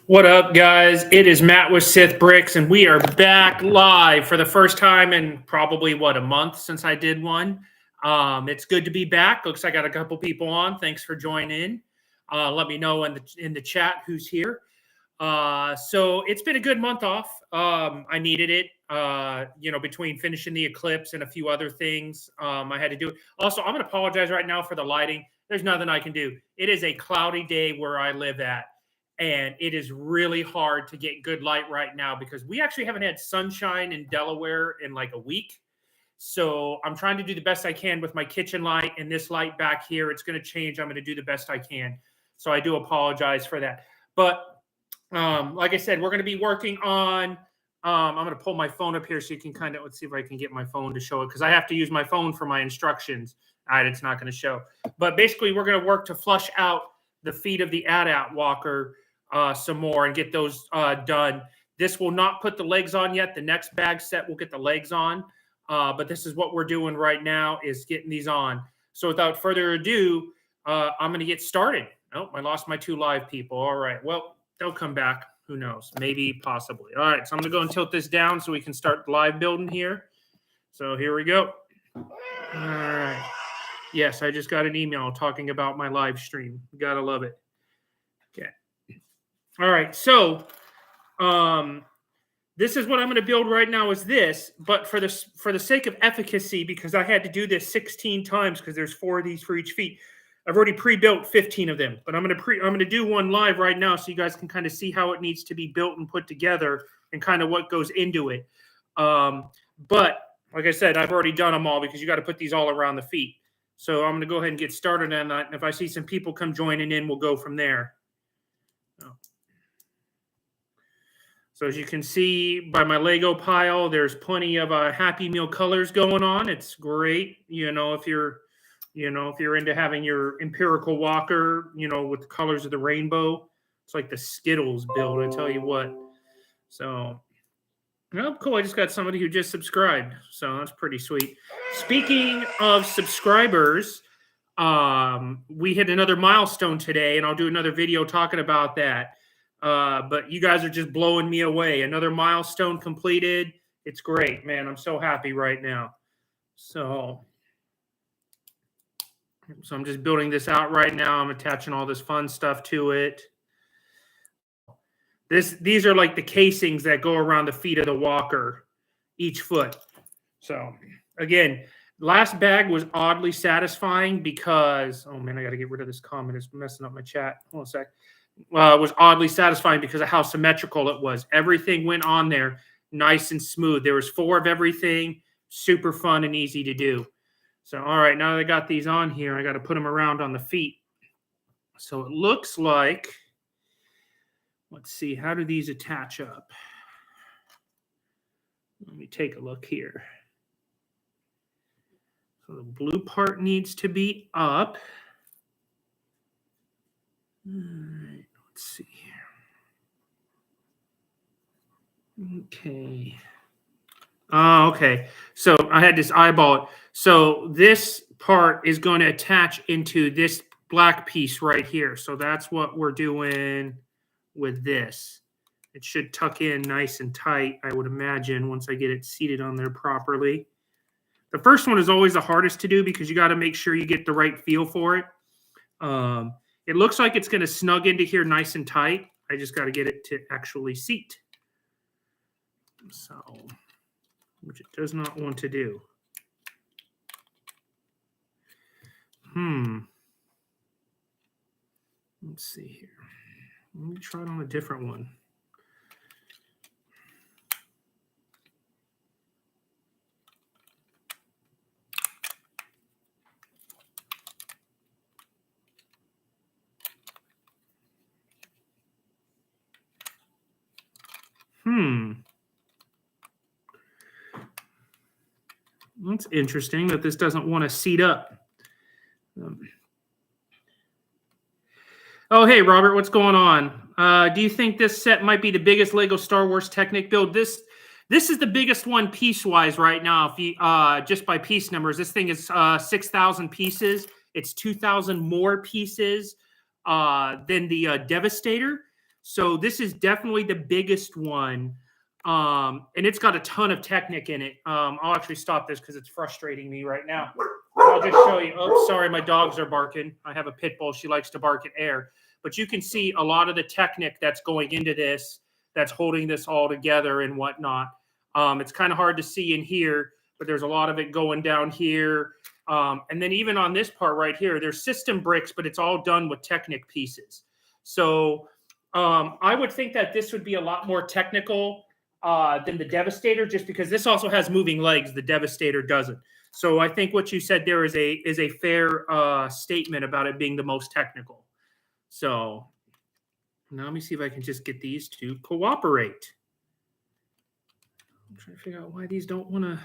What up, guys? It is Matt with Sith Bricks, and we are back live for the first time in probably, a month since I did one. It's good to be back. Looks like I got a couple people on. Thanks for joining. Let me know in the chat who's here. So it's been a good month off. I needed it, between finishing the eclipse and a few other things. I had to do it. Also, I'm going to apologize right now for the lighting. There's nothing I can do. It is a cloudy day where I live at. And it is really hard to get good light right now because we actually haven't had sunshine in Delaware in like a week. So I'm trying to do the best I can with my kitchen light and this light back here. It's going to change. I'm going to do the best I can. So I do apologize for that. But like I said, we're going to be working on, I'm going to pull my phone up here so you can let's see if I can get my phone to show it because I have to use my phone for my instructions. All right, it's not going to show. But basically, we're going to work to flush out the feet of the AT-AT walker some more and get those done. This will not put the legs on yet. The next bag set will get the legs on. But this is what we're doing right now is getting these on. So without further ado, I'm going to get started. Oh, I lost my 2 live people. All right. Well, they'll come back. Who knows? Maybe, possibly. All right. So I'm going to go and tilt this down so we can start live building here. So here we go. All right. Yes, I just got an email talking about my live stream. Gotta love it. Okay. All right, so this is what I'm going to build right now is this, but for the sake of efficacy, because I had to do this 16 times because there's 4 of these for each feet. I've already pre-built 15 of them, but I'm going to do one live right now so you guys can kind of see how it needs to be built and put together and kind of what goes into it. But like I said, I've already done them all because you got to put these all around the feet. So I'm going to go ahead and get started on that. And if I see some people come joining in, we'll go from there. So as you can see by my Lego pile, there's plenty of Happy Meal colors going on. It's great, if you're into having your empirical walker, with the colors of the rainbow. It's like the Skittles build, I tell you what. So, oh, cool. I just got somebody who just subscribed. So that's pretty sweet. Speaking of subscribers, we hit another milestone today, and I'll do another video talking about that. But you guys are just blowing me away. Another milestone completed. It's great, man. I'm so happy right now. So I'm just building this out right now. I'm attaching all this fun stuff to it. These are like the casings that go around the feet of the walker, each foot. So again, last bag was oddly satisfying because, oh man, I got to get rid of this comment. It's messing up my chat. Hold on a sec. It was oddly satisfying because of how symmetrical it was. Everything went on there nice and smooth. There was 4 of everything, super fun and easy to do. So, all right, now that I got these on here, I got to put them around on the feet. So it looks like, let's see, how do these attach up? Let me take a look here. So the blue part needs to be up. All right, let's see here. Okay. Okay. So I had this eyeball. So this part is going to attach into this black piece right here. So that's what we're doing with this. It should tuck in nice and tight, I would imagine, once I get it seated on there properly. The first one is always the hardest to do because you got to make sure you get the right feel for it. It looks like it's going to snug into here nice and tight. I just got to get it to actually seat. So, which it does not want to do. Let's see here. Let me try it on a different one. That's interesting that this doesn't want to seat up. Oh, hey, Robert, what's going on? Do you think this set might be the biggest Lego Star Wars Technic build? This is the biggest one piece-wise right now. If you just by piece numbers, this thing is 6,000 pieces. It's 2,000 more pieces than the Devastator. So this is definitely the biggest one. And it's got a ton of Technic in it. I'll actually stop this because it's frustrating me right now. I'll just show you. Oh, sorry, my dogs are barking. I have a pit bull. She likes to bark at air. But you can see a lot of the Technic that's going into this, that's holding this all together and whatnot. It's kind of hard to see in here, but there's a lot of it going down here. And then even on this part right here, there's system bricks, but it's all done with Technic pieces. So I would think that this would be a lot more technical than the Devastator, just because this also has moving legs. The Devastator doesn't. So I think what you said there is a fair statement about it being the most technical. So now let me see if I can just get these to cooperate. I'm trying to figure out why these don't want to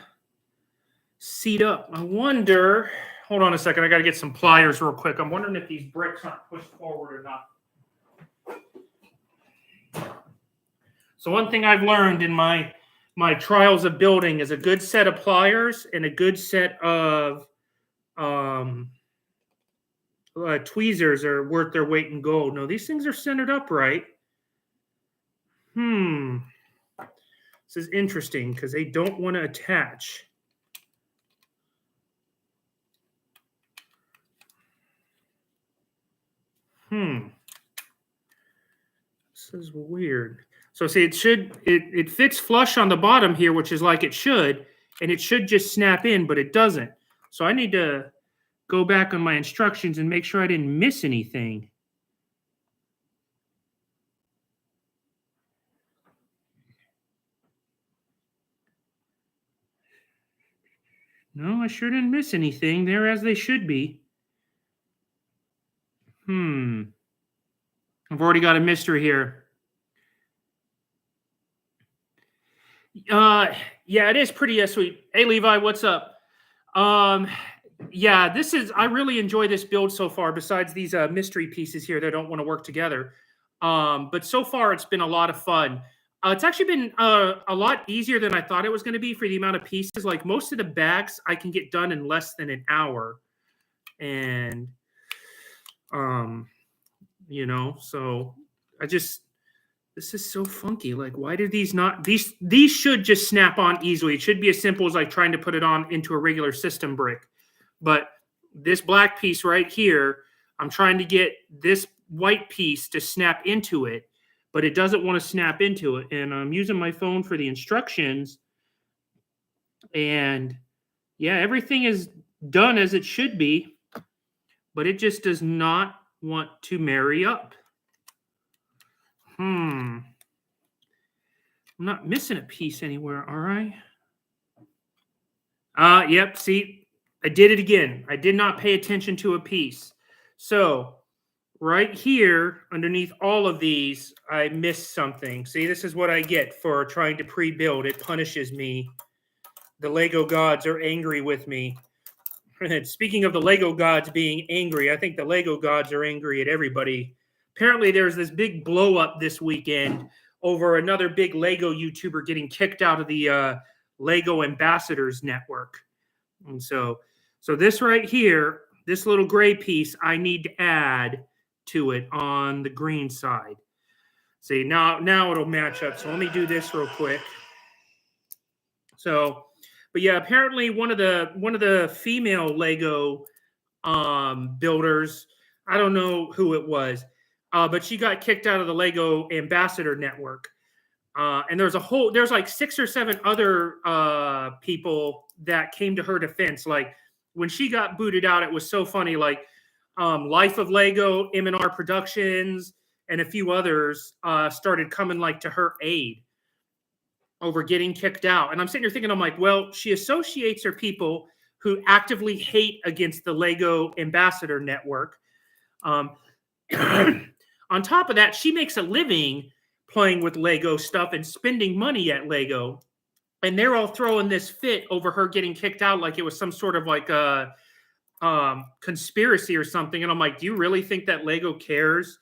seat up. I wonder, hold on a second. I got to get some pliers real quick. I'm wondering if these bricks aren't pushed forward or not. So one thing I've learned in my trials of building is a good set of pliers and a good set of tweezers are worth their weight in gold. No, these things are centered upright. This is interesting because they don't want to attach. This is weird. So see, it fits flush on the bottom here, which is like it should, and it should just snap in, but it doesn't. So I need to go back on my instructions and make sure I didn't miss anything. No, I sure didn't miss anything. They're as they should be. I've already got a mystery here. Yeah, it is pretty sweet. Hey, Levi, what's up? Yeah, I really enjoy this build so far, besides these mystery pieces here that don't want to work together. But so far, it's been a lot of fun. It's actually been a lot easier than I thought it was going to be for the amount of pieces. Like most of the bags, I can get done in less than an hour. And, so this is so funky. Like, why do these not, these should just snap on easily. It should be as simple as like trying to put it on into a regular system brick. But this black piece right here, I'm trying to get this white piece to snap into it, but it doesn't want to snap into it. And I'm using my phone for the instructions. And yeah, everything is done as it should be, but it just does not want to marry up. I'm not missing a piece anywhere, all right? Yep, see, I did it again. I did not pay attention to a piece. So right here, underneath all of these, I missed something. See, this is what I get for trying to pre-build. It punishes me. The Lego gods are angry with me. Speaking of the Lego gods being angry, I think the Lego gods are angry at everybody. Apparently, there's this big blow up this weekend over another big Lego YouTuber getting kicked out of the Lego Ambassadors Network. And so this right here, this little gray piece, I need to add to it on the green side. See, now it'll match up. So let me do this real quick. So, but yeah, apparently one of the female Lego builders, I don't know who it was, but she got kicked out of the Lego Ambassador Network. And there's like 6 or 7 other people that came to her defense. Like when she got booted out, it was so funny. Like Life of Lego, M&R Productions, and a few others started coming like to her aid over getting kicked out. And I'm sitting here thinking, I'm like, well, she associates her people who actively hate against the Lego Ambassador Network. On top of that, she makes a living playing with Lego stuff and spending money at Lego. And they're all throwing this fit over her getting kicked out like it was some sort of like a conspiracy or something. And I'm like, do you really think that Lego cares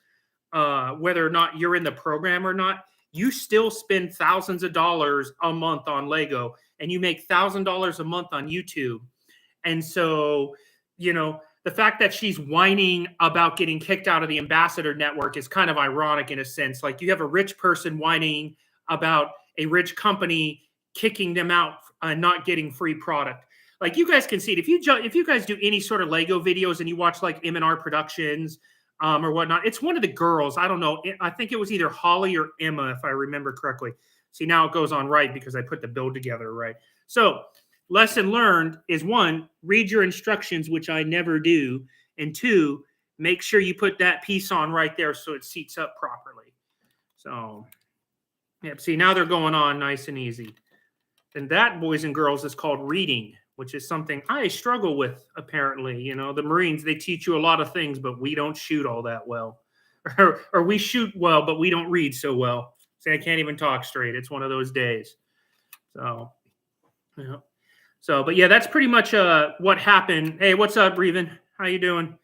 whether or not you're in the program or not? You still spend thousands of dollars a month on Lego, and you make $1,000 a month on YouTube. And so, the fact that she's whining about getting kicked out of the ambassador network is kind of ironic in a sense. Like, you have a rich person whining about a rich company kicking them out and not getting free product. Like, you guys can see it. If you guys do any sort of Lego videos and you watch like M&R Productions or whatnot, it's one of the girls. I don't know. I think it was either Holly or Emma, if I remember correctly. See, now it goes on right because I put the build together right. So lesson learned is, 1, read your instructions, which I never do. And 2, make sure you put that piece on right there so it seats up properly. So, yep, see, now they're going on nice and easy. And that, boys and girls, is called reading, which is something I struggle with, apparently. You know, the Marines, they teach you a lot of things, but we don't shoot all that well. Or we shoot well, but we don't read so well. See, I can't even talk straight. It's one of those days. So, yeah. So, but yeah, that's pretty much what happened. Hey, what's up, Reven? How you doing?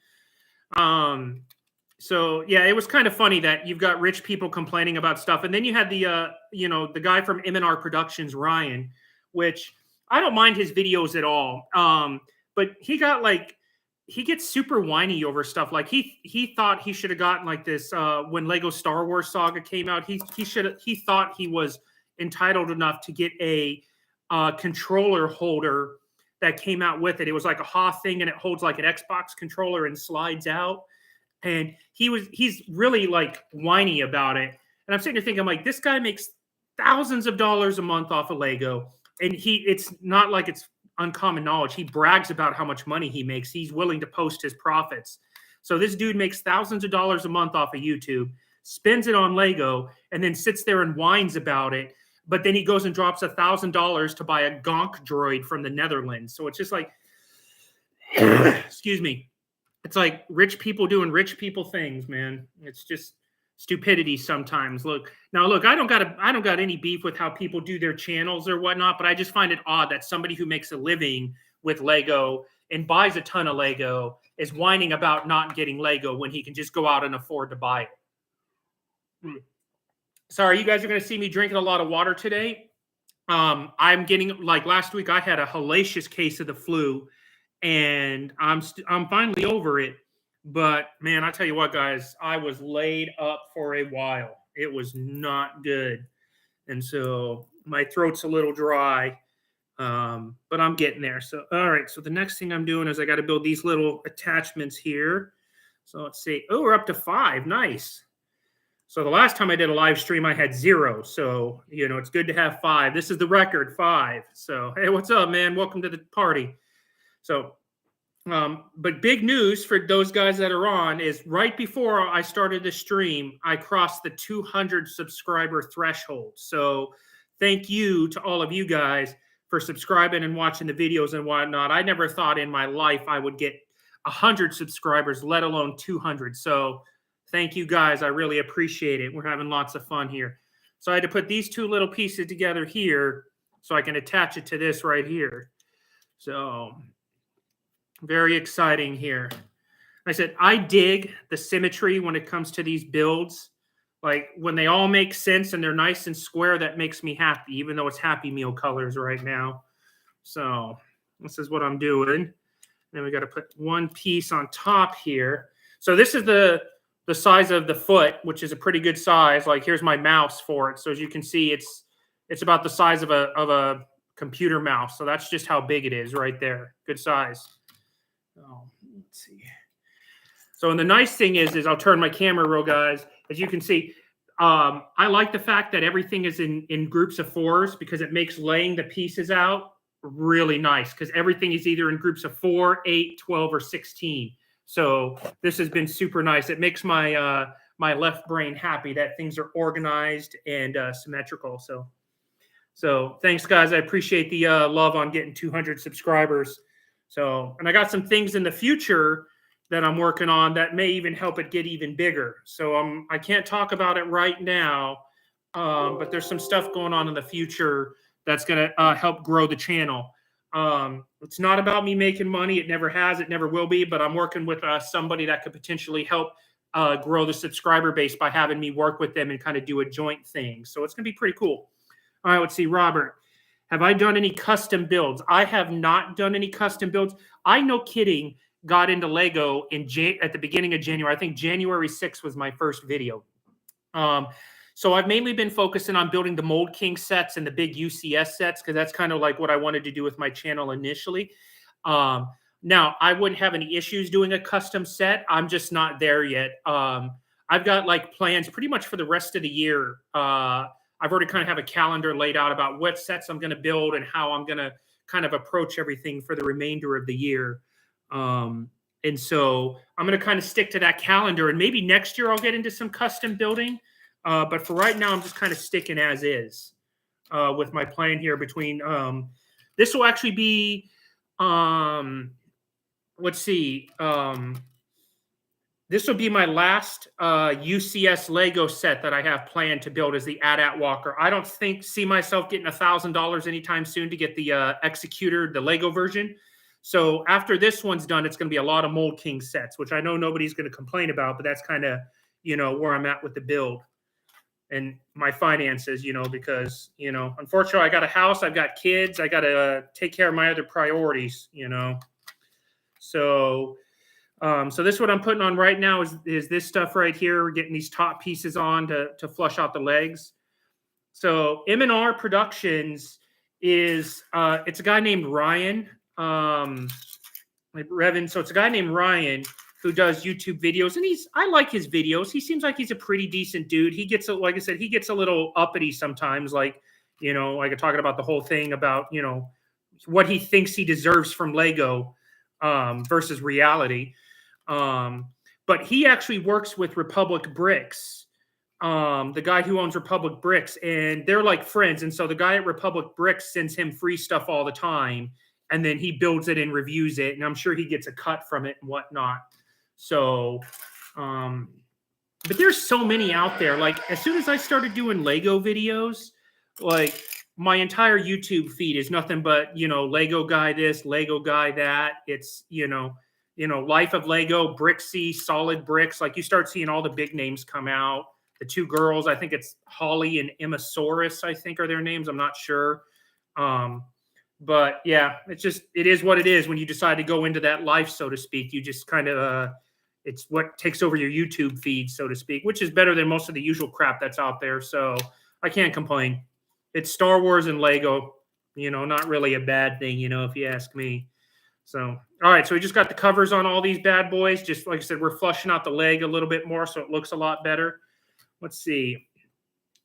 So yeah, it was kind of funny that you've got rich people complaining about stuff, and then you had the the guy from M&R Productions, Ryan, which I don't mind his videos at all. But he gets super whiny over stuff. Like, he thought he should have gotten like this when Lego Star Wars Saga came out. He thought he was entitled enough to get a controller holder that came out with it. It was like a Hoth thing, and it holds like an Xbox controller and slides out. And he's really like whiny about it. And I'm sitting there thinking, I'm like, this guy makes thousands of dollars a month off of Lego, and it's not like it's uncommon knowledge. He brags about how much money he makes. He's willing to post his profits. So this dude makes thousands of dollars a month off of YouTube, spends it on Lego, and then sits there and whines about it. But then he goes and drops $1,000 to buy a Gonk droid from the Netherlands. So it's just like, excuse me. It's like rich people doing rich people things, man. It's just stupidity sometimes. Look, I don't got any beef with how people do their channels or whatnot, but I just find it odd that somebody who makes a living with Lego and buys a ton of Lego is whining about not getting Lego when he can just go out and afford to buy it. Sorry, you guys are going to see me drinking a lot of water today. I'm getting, like last week, I had a hellacious case of the flu, and I'm finally over it. But man, I tell you what, guys, I was laid up for a while. It was not good, and so my throat's a little dry, but I'm getting there. So, all right. So the next thing I'm doing is I got to build these little attachments here. So let's see. Oh, we're up to 5. Nice. So the last time I did a live stream, I had 0. So, it's good to have 5. This is the record, 5. So, hey, what's up, man? Welcome to the party. So, but big news for those guys that are on is right before I started the stream, I crossed the 200 subscriber threshold. So thank you to all of you guys for subscribing and watching the videos and whatnot. I never thought in my life I would get 100 subscribers, let alone 200. So thank you guys. I really appreciate it. We're having lots of fun here. So I had to put these 2 little pieces together here so I can attach it to this right here. So very exciting here. I said, I dig the symmetry when it comes to these builds. Like, when they all make sense and they're nice and square, that makes me happy, even though it's Happy Meal colors right now. So this is what I'm doing. Then we got to put one piece on top here. So this is the size of the foot, which is a pretty good size. Like, here's my mouse for it. So as you can see, it's about the size of a computer mouse. So that's just how big it is right there. Good size. Oh, let's see. So, and the nice thing is I'll turn my camera real, guys. As you can see, I like the fact that everything is in groups of 4s because it makes laying the pieces out really nice, because everything is either in groups of 4, 8, 12, or 16. So this has been super nice. It makes my my left brain happy that things are organized and symmetrical. So thanks, guys. I appreciate the love on getting 200 subscribers. So, and I got some things in the future that I'm working on that may even help it get even bigger. So I can't talk about it right now, but there's some stuff going on in the future that's going to help grow the channel. It's not about me making money. It never has. It never will be. But I'm working with somebody that could potentially help grow the subscriber base by having me work with them and kind of do a joint thing. So it's going to be pretty cool. All right, let's see. Robert, have I done any custom builds? I have not done any custom builds. I, no kidding, got into Lego at the beginning of January. I think January 6th was my first video. So I've mainly been focusing on building the Mold King sets and the big UCS sets, because that's kind of like what I wanted to do with my channel initially. Now, I wouldn't have any issues doing a custom set. I'm just not there yet. I've got like plans pretty much for the rest of the year. I've already kind of have a calendar laid out about what sets I'm going to build and how I'm going to kind of approach everything for the remainder of the year. And so I'm going to kind of stick to that calendar, and maybe next year I'll get into some custom building. But for right now, I'm just kind of sticking as is with my plan here between, this will actually be, let's see, this will be my last UCS Lego set that I have planned to build as the AT-AT Walker. I don't see myself getting $1,000 anytime soon to get the Executor, the Lego version. So after this one's done, it's going to be a lot of Mold King sets, which I know nobody's going to complain about, but that's kind of, where I'm at with the build and my finances, because, unfortunately I got a house, I've got kids, I got to take care of my other priorities, So, so this is what I'm putting on right now is this stuff right here. We're getting these top pieces on to flush out the legs. So M&R Productions is, it's a guy named Ryan, like Revan. So it's a guy named Ryan who does YouTube videos, and I like his videos. He seems like he's a pretty decent dude. He gets, like I said, he gets a little uppity sometimes, like, like talking about the whole thing about, what he thinks he deserves from Lego versus reality. But he actually works with Republic Bricks, the guy who owns Republic Bricks, and they're like friends. And so the guy at Republic Bricks sends him free stuff all the time, and then he builds it and reviews it, and I'm sure he gets a cut from it and whatnot. So, but there's so many out there. Like, as soon as I started doing Lego videos, like, my entire YouTube feed is nothing but, Lego guy this, Lego guy that. It's, Life of Lego, Brixie, Solid Bricks. Like, you start seeing all the big names come out. The two girls, I think it's Holly and Emmasaurus, I think are their names. I'm not sure. But yeah, it is what it is when you decide to go into that life, so to speak. You just kind of, it's what takes over your YouTube feed, so to speak, which is better than most of the usual crap that's out there. So I can't complain. It's Star Wars and Lego, not really a bad thing, if you ask me. So, all right. So we just got the covers on all these bad boys. Just like I said, we're flushing out the leg a little bit more, so it looks a lot better. Let's see.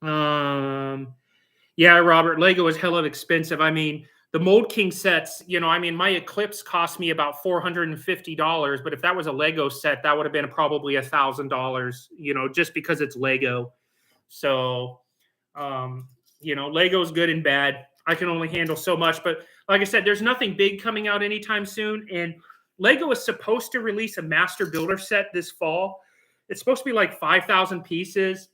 Yeah, Robert, Lego is hella expensive. I mean, the Mold King sets, my Eclipse cost me about $450, but if that was a Lego set, that would have been probably $1,000, just because it's Lego. So, Lego's good and bad. I can only handle so much, but like I said, there's nothing big coming out anytime soon. And Lego is supposed to release a Master Builder set this fall. It's supposed to be like 5,000 pieces.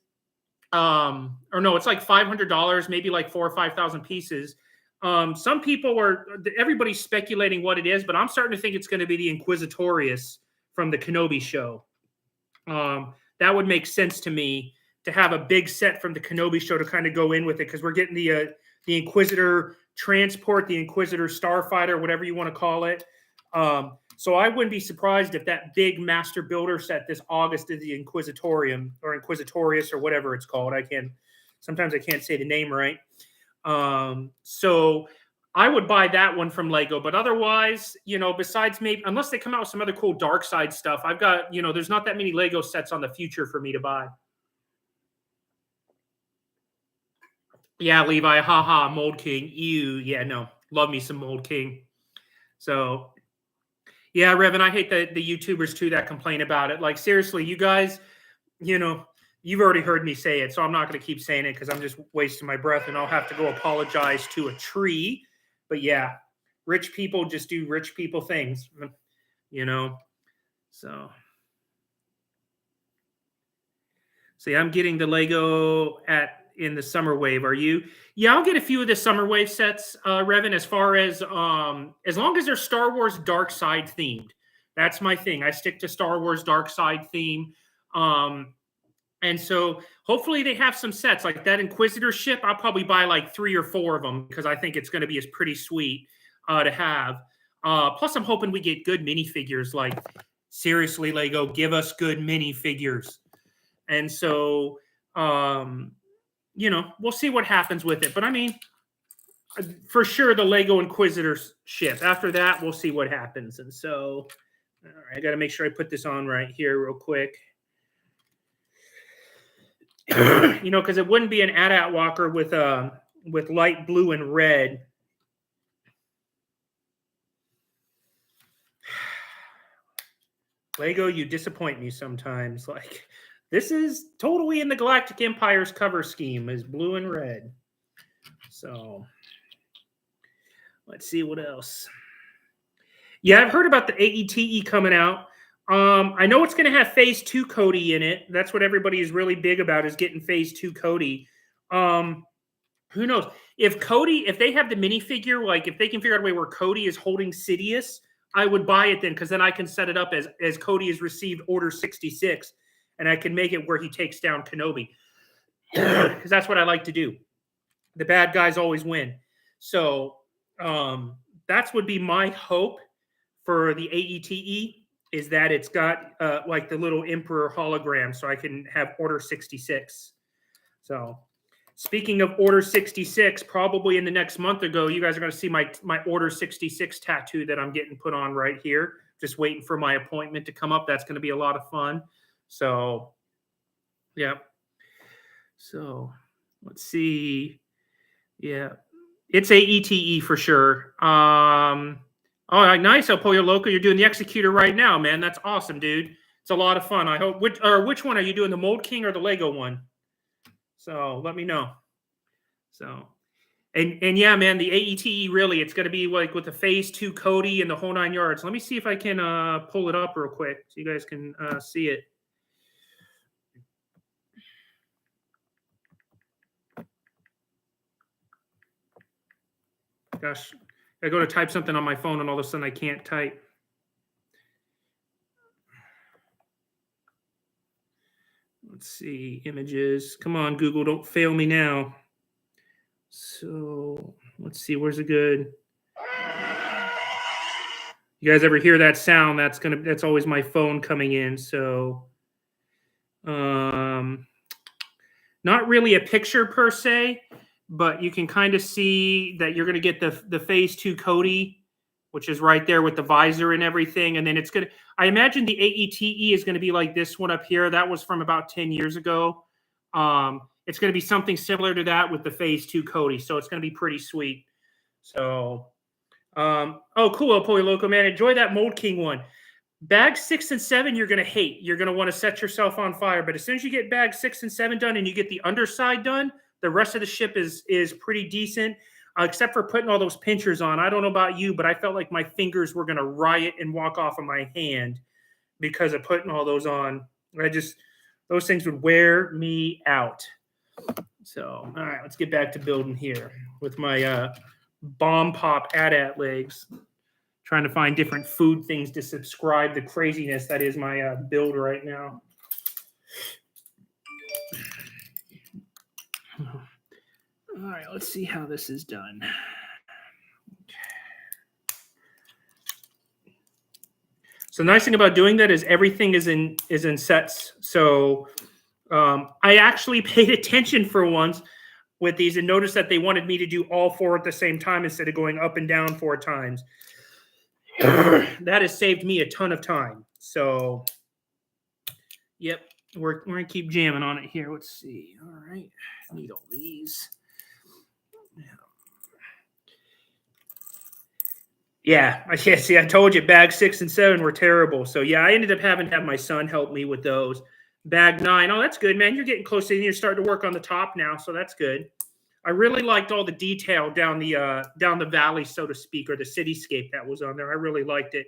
Or no, it's like $500, maybe like 4,000 or 5,000 pieces. Some people everybody's speculating what it is, but I'm starting to think it's going to be the Inquisitorius from the Kenobi show. That would make sense to me, to have a big set from the Kenobi show to kind of go in with it, because we're getting the Inquisitor transport, the Inquisitor starfighter, whatever you want to call it. So I wouldn't be surprised if that big Master Builder set this August is the Inquisitorium or Inquisitorius or whatever it's called. Sometimes I can't say the name right. So I would buy that one from Lego, but otherwise, besides maybe, unless they come out with some other cool dark side stuff, I've got, there's not that many Lego sets on the future for me to buy. Yeah, Levi, haha, Mold King, ew. Yeah, no, love me some Mold King. So, yeah, Revan, I hate the YouTubers too that complain about it. Like, seriously, you guys, you've already heard me say it, so I'm not going to keep saying it because I'm just wasting my breath, and I'll have to go apologize to a tree. But yeah, rich people just do rich people things, So, yeah, I'm getting the Lego in the Summer Wave. Are you? Yeah, I'll get a few of the Summer Wave sets, Revan, as long as they're Star Wars Dark Side themed. That's my thing. I stick to Star Wars Dark Side theme. And so hopefully they have some sets like that Inquisitor ship. I'll probably buy like 3 or 4 of them because I think it's going to be pretty sweet to have. Plus, I'm hoping we get good minifigures. Like, seriously, Lego, give us good minifigures. And so, you know, we'll see what happens with it. But I mean, for sure, the Lego Inquisitors ship. After that, we'll see what happens. And so, all right, I got to make sure I put this on right here real quick. You know, because it wouldn't be an AT-AT walker with light blue and red. Lego, you disappoint me sometimes. Like, this is totally in the Galactic Empire's cover scheme, is blue and red. So, let's see what else. Yeah, I've heard about the AETE coming out. I know it's going to have Phase 2 Cody in it. That's what everybody is really big about, is getting Phase 2 Cody. Who knows? If they have the minifigure, like if they can figure out a way where Cody is holding Sidious, I would buy it then, because then I can set it up as Cody has received Order 66, and I can make it where he takes down Kenobi. Because that's what I like to do. The bad guys always win. So that would be my hope for the AETE, is that it's got like the little Emperor hologram, so I can have Order 66. So speaking of Order 66, probably in the next month or so, you guys are going to see my Order 66 tattoo that I'm getting put on right here. Just waiting for my appointment to come up. That's going to be a lot of fun. So, yeah. So, let's see. Yeah. It's AETE for sure. All right, nice, El Pollo Loco. You're doing the Executor right now, man. That's awesome, dude. It's a lot of fun. I hope. Which one are you doing, the Mold King or the Lego one? So let me know. So, and yeah, man, the AETE, really, it's going to be like with the Phase 2 Cody and the whole 9 yards. Let me see if I can pull it up real quick so you guys can see it. Gosh, I go to type something on my phone and all of a sudden I can't type. Let's see, images. Come on, Google, don't fail me now. So let's see, where's it good? You guys ever hear that sound? That's always my phone coming in. So not really a picture per se, but you can kind of see that you're going to get the Phase 2 Cody, which is right there with the visor and everything. And then it's going to, I imagine the AETE is going to be like this one up here. That was from about 10 years ago. It's going to be something similar to that with the Phase 2 Cody. So it's going to be pretty sweet. So, oh, cool, El Pollo Loco, man. Enjoy that Mold King one. Bag 6 and 7, you're going to hate. You're going to want to set yourself on fire. But as soon as you get bag 6 and 7 done and you get the underside done, the rest of the ship is pretty decent, except for putting all those pinchers on. I don't know about you, but I felt like my fingers were going to riot and walk off of my hand because of putting all those on. Those things would wear me out. So, all right, let's get back to building here with my bomb pop AT-AT legs. Trying to find different food things to subscribe the craziness that is my build right now. All right, let's see how this is done. So the nice thing about doing that is everything is in sets. So I actually paid attention for once with these and noticed that they wanted me to do all 4 at the same time instead of going up and down 4 times. That has saved me a ton of time. So, yep, we're going to keep jamming on it here. Let's see. All right. I need all these. Yeah, I can't see. I told you bag 6 and 7 were terrible. So, yeah, I ended up having to have my son help me with those. Bag 9. Oh, that's good, man. You're getting close to it. You're starting to work on the top now, so that's good. I really liked all the detail down the valley, so to speak, or the cityscape that was on there. I really liked it.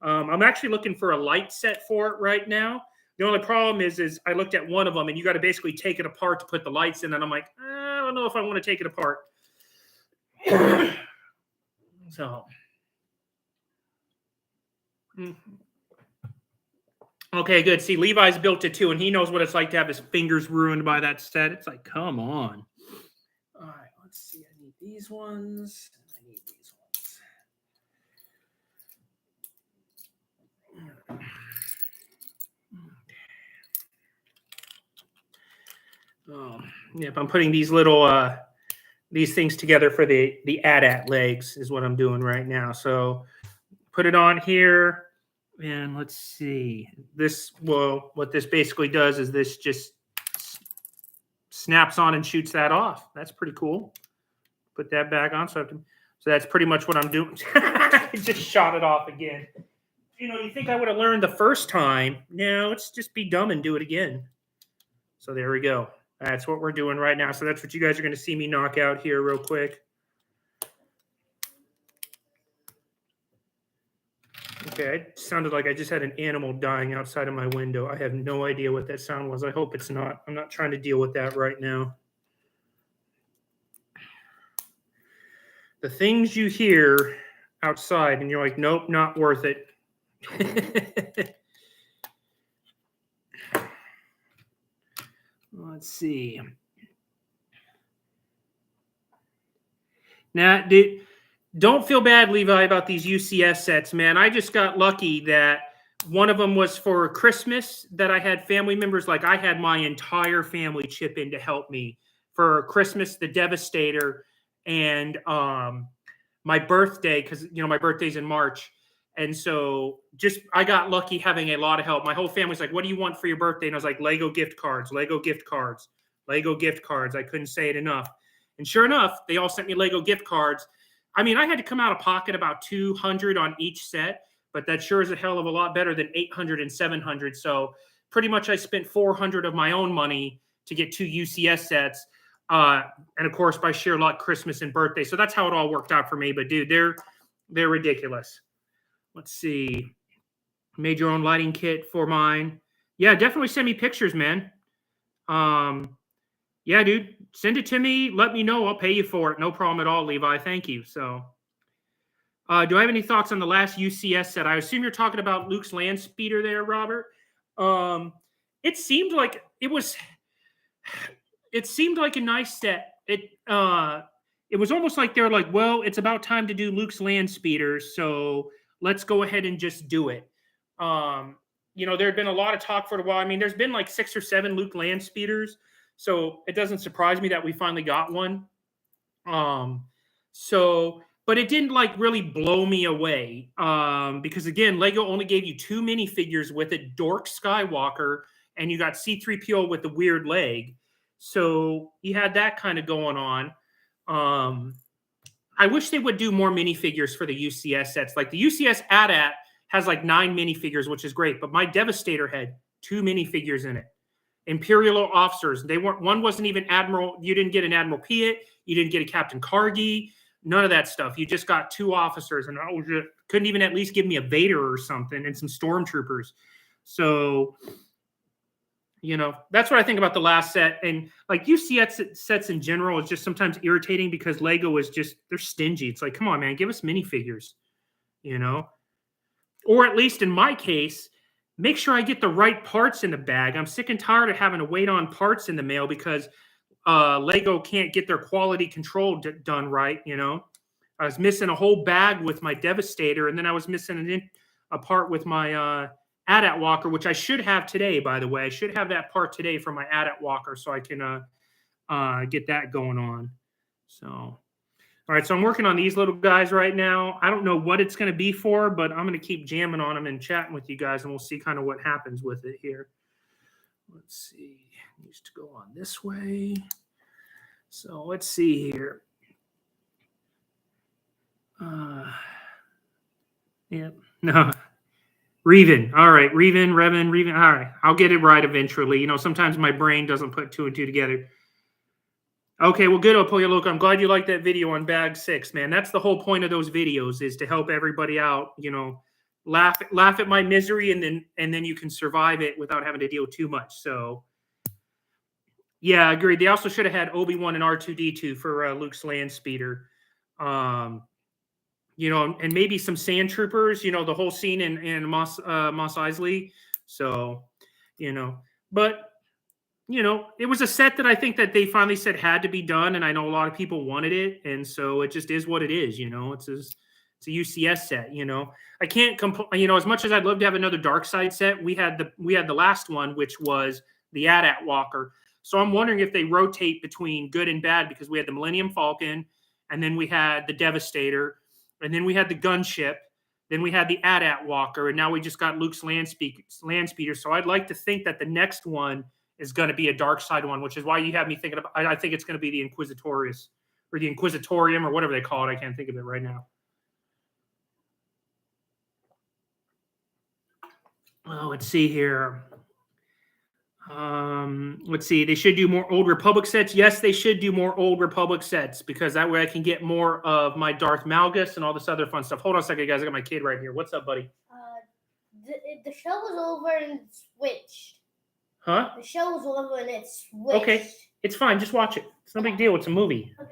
I'm actually looking for a light set for it right now. The only problem is I looked at one of them, and you got to basically take it apart to put the lights in, and I'm like, I don't know if I want to take it apart. So, okay, good. See, Levi's built it too, and he knows what it's like to have his fingers ruined by that set. It's like, come on. All right, let's see. I need these ones. I need these ones. Yep, I'm putting these little these things together for the AT-AT legs is what I'm doing right now. So put it on here, and let's see. This what this basically does is this just snaps on and shoots that off. That's pretty cool. Put that back on. So that's pretty much what I'm doing. I just shot it off again. You know, you think I would have learned the first time. No, let's just be dumb and do it again. So there we go. That's what we're doing right now. So that's what you guys are going to see me knock out here real quick. Okay, it sounded like I just had an animal dying outside of my window. I have no idea what that sound was. I hope it's not. I'm not trying to deal with that right now. The things you hear outside and you're like, nope, not worth it. Let's see. Now, don't feel bad, Levi, about these UCS sets, man. I just got lucky that one of them was for Christmas, that I had family members. Like, I had my entire family chip in to help me for Christmas, the Devastator, and my birthday, because, you know, my birthday's in March. And so I got lucky having a lot of help. My whole family's like, what do you want for your birthday? And I was like, Lego gift cards, Lego gift cards, Lego gift cards. I couldn't say it enough. And sure enough, they all sent me Lego gift cards. I mean, I had to come out of pocket about $200 on each set, but that sure is a hell of a lot better than $800 and $700. So pretty much I spent $400 of my own money to get 2 UCS sets. And of course, by sheer luck, Christmas and birthday. So that's how it all worked out for me. But dude, they're ridiculous. Let's see. Made your own lighting kit for mine. Yeah, definitely send me pictures, man. Yeah, dude, send it to me. Let me know. I'll pay you for it. No problem at all, Levi. Thank you. So, do I have any thoughts on the last UCS set? I assume you're talking about Luke's land speeder there, Robert. It seemed like it seemed like a nice set. It was almost like they're like, well, it's about time to do Luke's land speeders, so let's go ahead and just do it. You know, there had been a lot of talk for a while. I mean, there's been like 6 or 7 Luke land speeders. So it doesn't surprise me that we finally got one. But it didn't like really blow me away. Because again, Lego only gave you 2 minifigures with it, Dork Skywalker, and you got C-3PO with the weird leg. So you had that kind of going on. I wish they would do more minifigures for the UCS sets. Like the UCS AT-AT has like 9 minifigures, which is great. But my Devastator had 2 minifigures in it. Imperial officers. One wasn't even Admiral. You didn't get an Admiral Piet. You didn't get a Captain Kargi. None of that stuff. You just got 2 officers, and couldn't even at least give me a Vader or something and some stormtroopers. So, you know, that's what I think about the last set. And like UCS sets in general is just sometimes irritating because Lego is just, they're stingy. It's like, come on, man, give us minifigures, you know? Or at least in my case, make sure I get the right parts in the bag. I'm sick and tired of having to wait on parts in the mail because Lego can't get their quality control done right, you know. I was missing a whole bag with my Devastator, and then I was missing a part with my AT-AT Walker, which I should have today, by the way. I should have that part today for my AT-AT Walker so I can get that going on. So... all right, so I'm working on these little guys right now. I don't know what it's going to be for, but I'm going to keep jamming on them and chatting with you guys, and we'll see kind of what happens with it here. Let's see. It needs to go on this way. So let's see here. Yeah, no. Reven. All right, Reven. All right, I'll get it right eventually. You know, sometimes my brain doesn't put 2 and 2 together. Okay, well, good, Opoya Loco. I'm glad you liked that video on Bag 6, man. That's the whole point of those videos, is to help everybody out, you know, laugh at my misery, and then you can survive it without having to deal too much. So, yeah, I agree. They also should have had Obi-Wan and R2-D2 for Luke's land speeder. You know, and maybe some sand troopers, you know, the whole scene in Mos Eisley. So, you know, but... you know, it was a set that I think that they finally said had to be done, and I know a lot of people wanted it, and so it just is what it is. You know, it's as It's a UCS set, you know. I can't you know, as much as I'd love to have another Dark Side set, we had the last one, which was the AT-AT Walker. So I'm wondering if they rotate between good and bad, because we had the Millennium Falcon, and then we had the Devastator, and then we had the Gunship, then we had the AT-AT Walker, and now we just got Luke's land speeder. So I'd like to think that the next one is going to be a Dark Side one, which is why you have me thinking of. I think it's going to be the Inquisitorius or the Inquisitorium or whatever they call it. I can't think of it right now. Oh, let's see here. Let's see. They should do more Old Republic sets. Yes, they should do more Old Republic sets, because that way I can get more of my Darth Malgus and all this other fun stuff. Hold on a second, guys. I got my kid right here. What's up, buddy? The show was over and it switched. Huh? The show was over and it switched. Okay, it's fine. Just watch it. It's no big deal. It's a movie. Okay.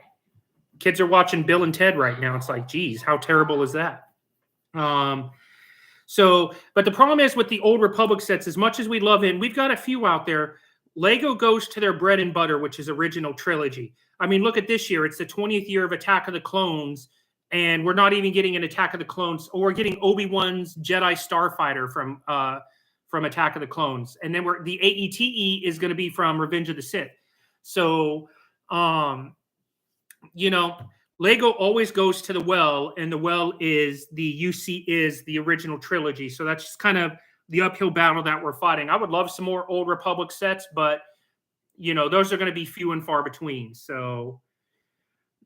Kids are watching Bill and Ted right now. It's like, geez, how terrible is that? So, but the problem is with the Old Republic sets, as much as we love it, and we've got a few out there, Lego goes to their bread and butter, which is original trilogy. I mean, look at this year. It's the 20th year of Attack of the Clones, and we're not even getting an Attack of the Clones, or we're getting Obi-Wan's Jedi Starfighter from Attack of the Clones. And then the AETE is going to be from Revenge of the Sith. So, you know, Lego always goes to the well, and the well is the original trilogy. So that's just kind of the uphill battle that we're fighting. I would love some more Old Republic sets, but, you know, those are going to be few and far between. So,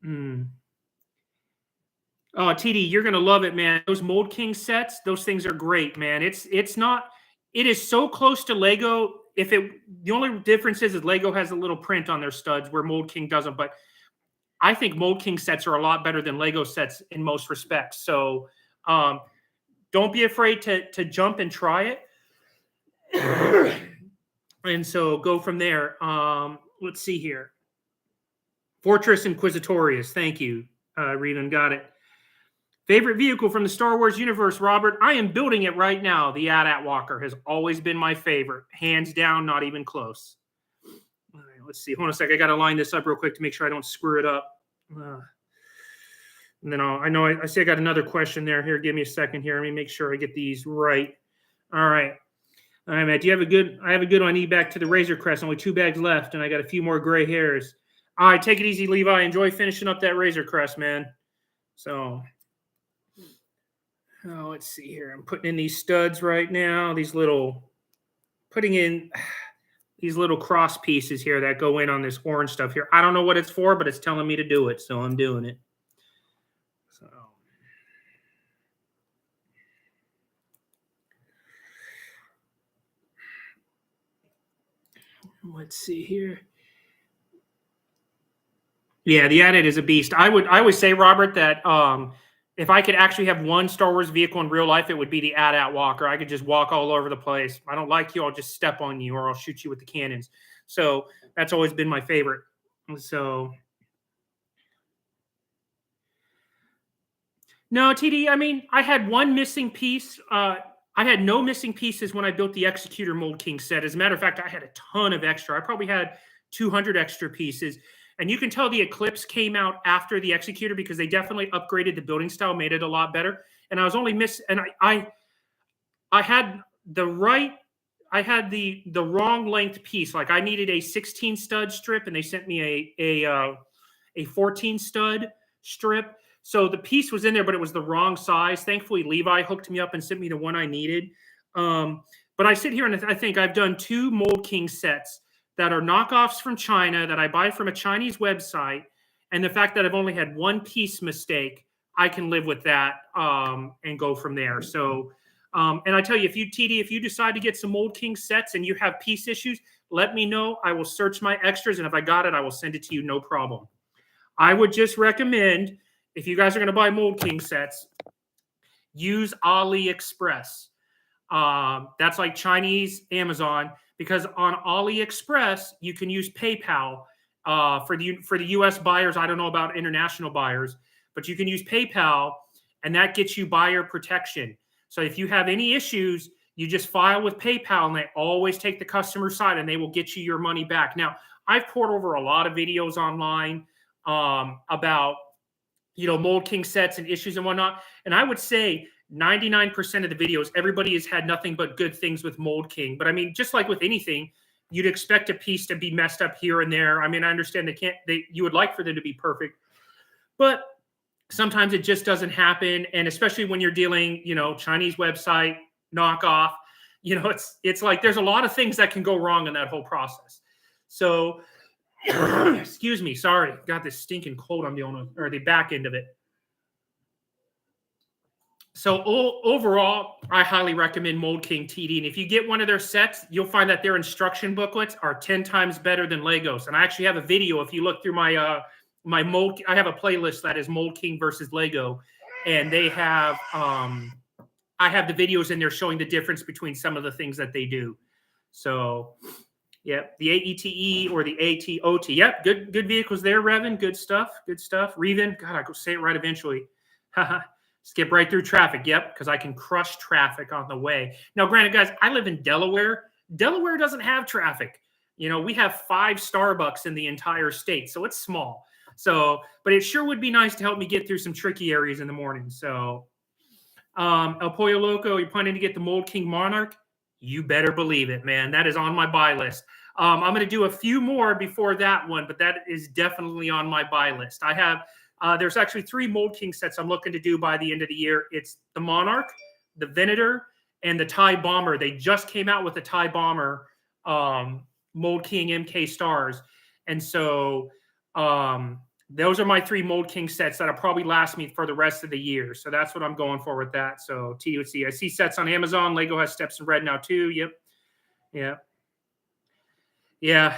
oh, TD, you're going to love it, man. Those Mold King sets, those things are great, man. It is so close to Lego. The only difference is Lego has a little print on their studs where Mold King doesn't, but I think Mold King sets are a lot better than Lego sets in most respects. So don't be afraid to jump and try it. And so go from there. Let's see here. Fortress Inquisitorius. Thank you, Renan. Got it. Favorite vehicle from the Star Wars universe, Robert? I am building it right now. The AT-AT Walker has always been my favorite. Hands down, not even close. All right, let's see. Hold on a sec. I got to line this up real quick to make sure I don't screw it up. And then I see I got another question there. Here, give me a second here. Let me make sure I get these right. All right, Matt. I have a good one. I need back to the Razor Crest. Only 2 bags left, and I got a few more gray hairs. All right, take it easy, Levi. Enjoy finishing up that Razor Crest, man. So, let's see here. I'm putting in these studs right now. Putting in these little cross pieces here that go in on this orange stuff here. I don't know what it's for, but it's telling me to do it, so I'm doing it. So let's see here. Yeah, the AT-AT is a beast. I would say, Robert, that if I could actually have one Star Wars vehicle in real life, it would be the AT-AT Walker. I could just walk all over the place. I don't like you, I'll just step on you, or I'll shoot you with the cannons. So that's always been my favorite. So no, TD, I mean, I had one missing piece. I had no missing pieces when I built the Executor Mold King set. As a matter of fact, I had a ton of extra. I probably had 200 extra pieces. And you can tell the Eclipse came out after the Executor, because they definitely upgraded the building style, made it a lot better. And I was only and I had the wrong length piece. Like, I needed a 16 stud strip, and they sent me a 14 stud strip. So the piece was in there, but it was the wrong size. Thankfully, Levi hooked me up and sent me the one I needed. But I sit here and I think I've done 2 Mold King sets that are knockoffs from China that I buy from a Chinese website. And the fact that I've only had one piece mistake, I can live with that and go from there. So, and I tell you, if you decide to get some Mold King sets and you have piece issues, let me know. I will search my extras, and if I got it, I will send it to you, no problem. I would just recommend, if you guys are going to buy Mold King sets, use AliExpress. That's like Chinese Amazon, because on AliExpress you can use PayPal for the US buyers. I don't know about international buyers, but you can use PayPal, and that gets you buyer protection. So if you have any issues, you just file with PayPal, and they always take the customer side, and they will get you your money back. Now, I've poured over a lot of videos online about, Mold King sets and issues and whatnot. And I would say 99% of the videos, everybody has had nothing but good things with Mold King. But I mean, just like with anything, you'd expect a piece to be messed up here and there. I mean, I understand you would like for them to be perfect, but sometimes it just doesn't happen. And especially when you're dealing, Chinese website, knockoff, it's like there's a lot of things that can go wrong in that whole process. So, excuse me, sorry, got this stinking cold I'm dealing with, or the back end of it. So overall, I highly recommend Mold King TD. And if you get one of their sets, you'll find that their instruction booklets are 10 times better than Legos. And I actually have a video. If you look through my my Mold, I have a playlist that is Mold King versus Lego, and they have I have the videos in there showing the difference between some of the things that they do. So, yeah, the AETE or the ATOT. Yep, good vehicles there, Revan. Good stuff. Revan, God, I go say it right eventually. Skip right through traffic. Yep, because I can crush traffic on the way. Now, granted, guys, I live in Delaware. Delaware doesn't have traffic. We have 5 Starbucks in the entire state, so it's small. So, but it sure would be nice to help me get through some tricky areas in the morning. So, El Pollo Loco, you're planning to get the Mold King Monarch? You better believe it, man. That is on my buy list. I'm going to do a few more before that one, but that is definitely on my buy list. I have, there's actually 3 Mold King sets I'm looking to do by the end of the year. It's the Monarch, the Venator, and the TIE Bomber. They just came out with the TIE Bomber Mold King MK Stars. And so those are my 3 Mold King sets that'll probably last me for the rest of the year. So that's what I'm going for with that. So TOC. I see sets on Amazon. Lego has Steps in Red now too. Yep. Yeah. Yeah.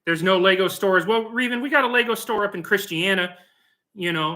There's no Lego stores. Well, Reven, we got a Lego store up in Christiana,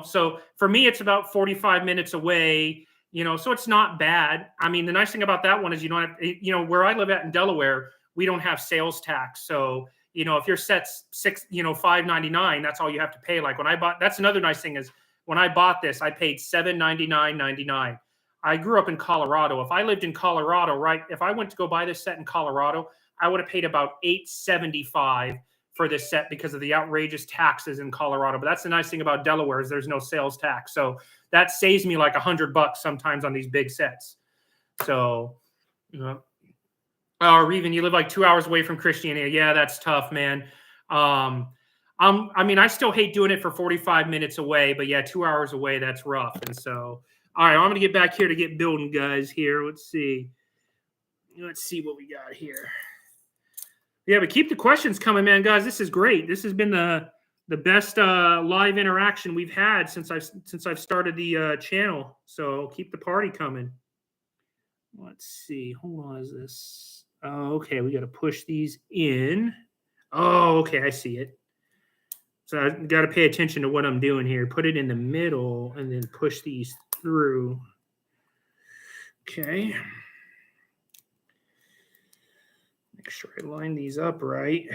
So for me, it's about 45 minutes away, so it's not bad. I mean, the nice thing about that one is you don't have, where I live at in Delaware, we don't have sales tax. So, if your set's $5.99, that's all you have to pay. Like when I bought, that's another nice thing is when I bought this, I paid $7.99.99. I grew up in Colorado. If I lived in Colorado, right, if I went to go buy this set in Colorado, I would have paid about $8.75 for this set because of the outrageous taxes in Colorado. But that's the nice thing about Delaware is there's no sales tax. So that saves me like $100 sometimes on these big sets. So, Oh, Reven, you live like 2 hours away from Christiania. Yeah, that's tough, man. I mean, I still hate doing it for 45 minutes away, but yeah, 2 hours away, that's rough. And so, all right, I'm going to get back here to get building, guys, here. Let's see what we got here. Yeah, but keep the questions coming, man, guys. This is great. This has been the best live interaction we've had since I've started the channel. So keep the party coming. Let's see. Hold on, is this? Oh, okay, we got to push these in. Oh, okay, I see it. So I got to pay attention to what I'm doing here. Put it in the middle and then push these through. Okay. Make sure I line these up right.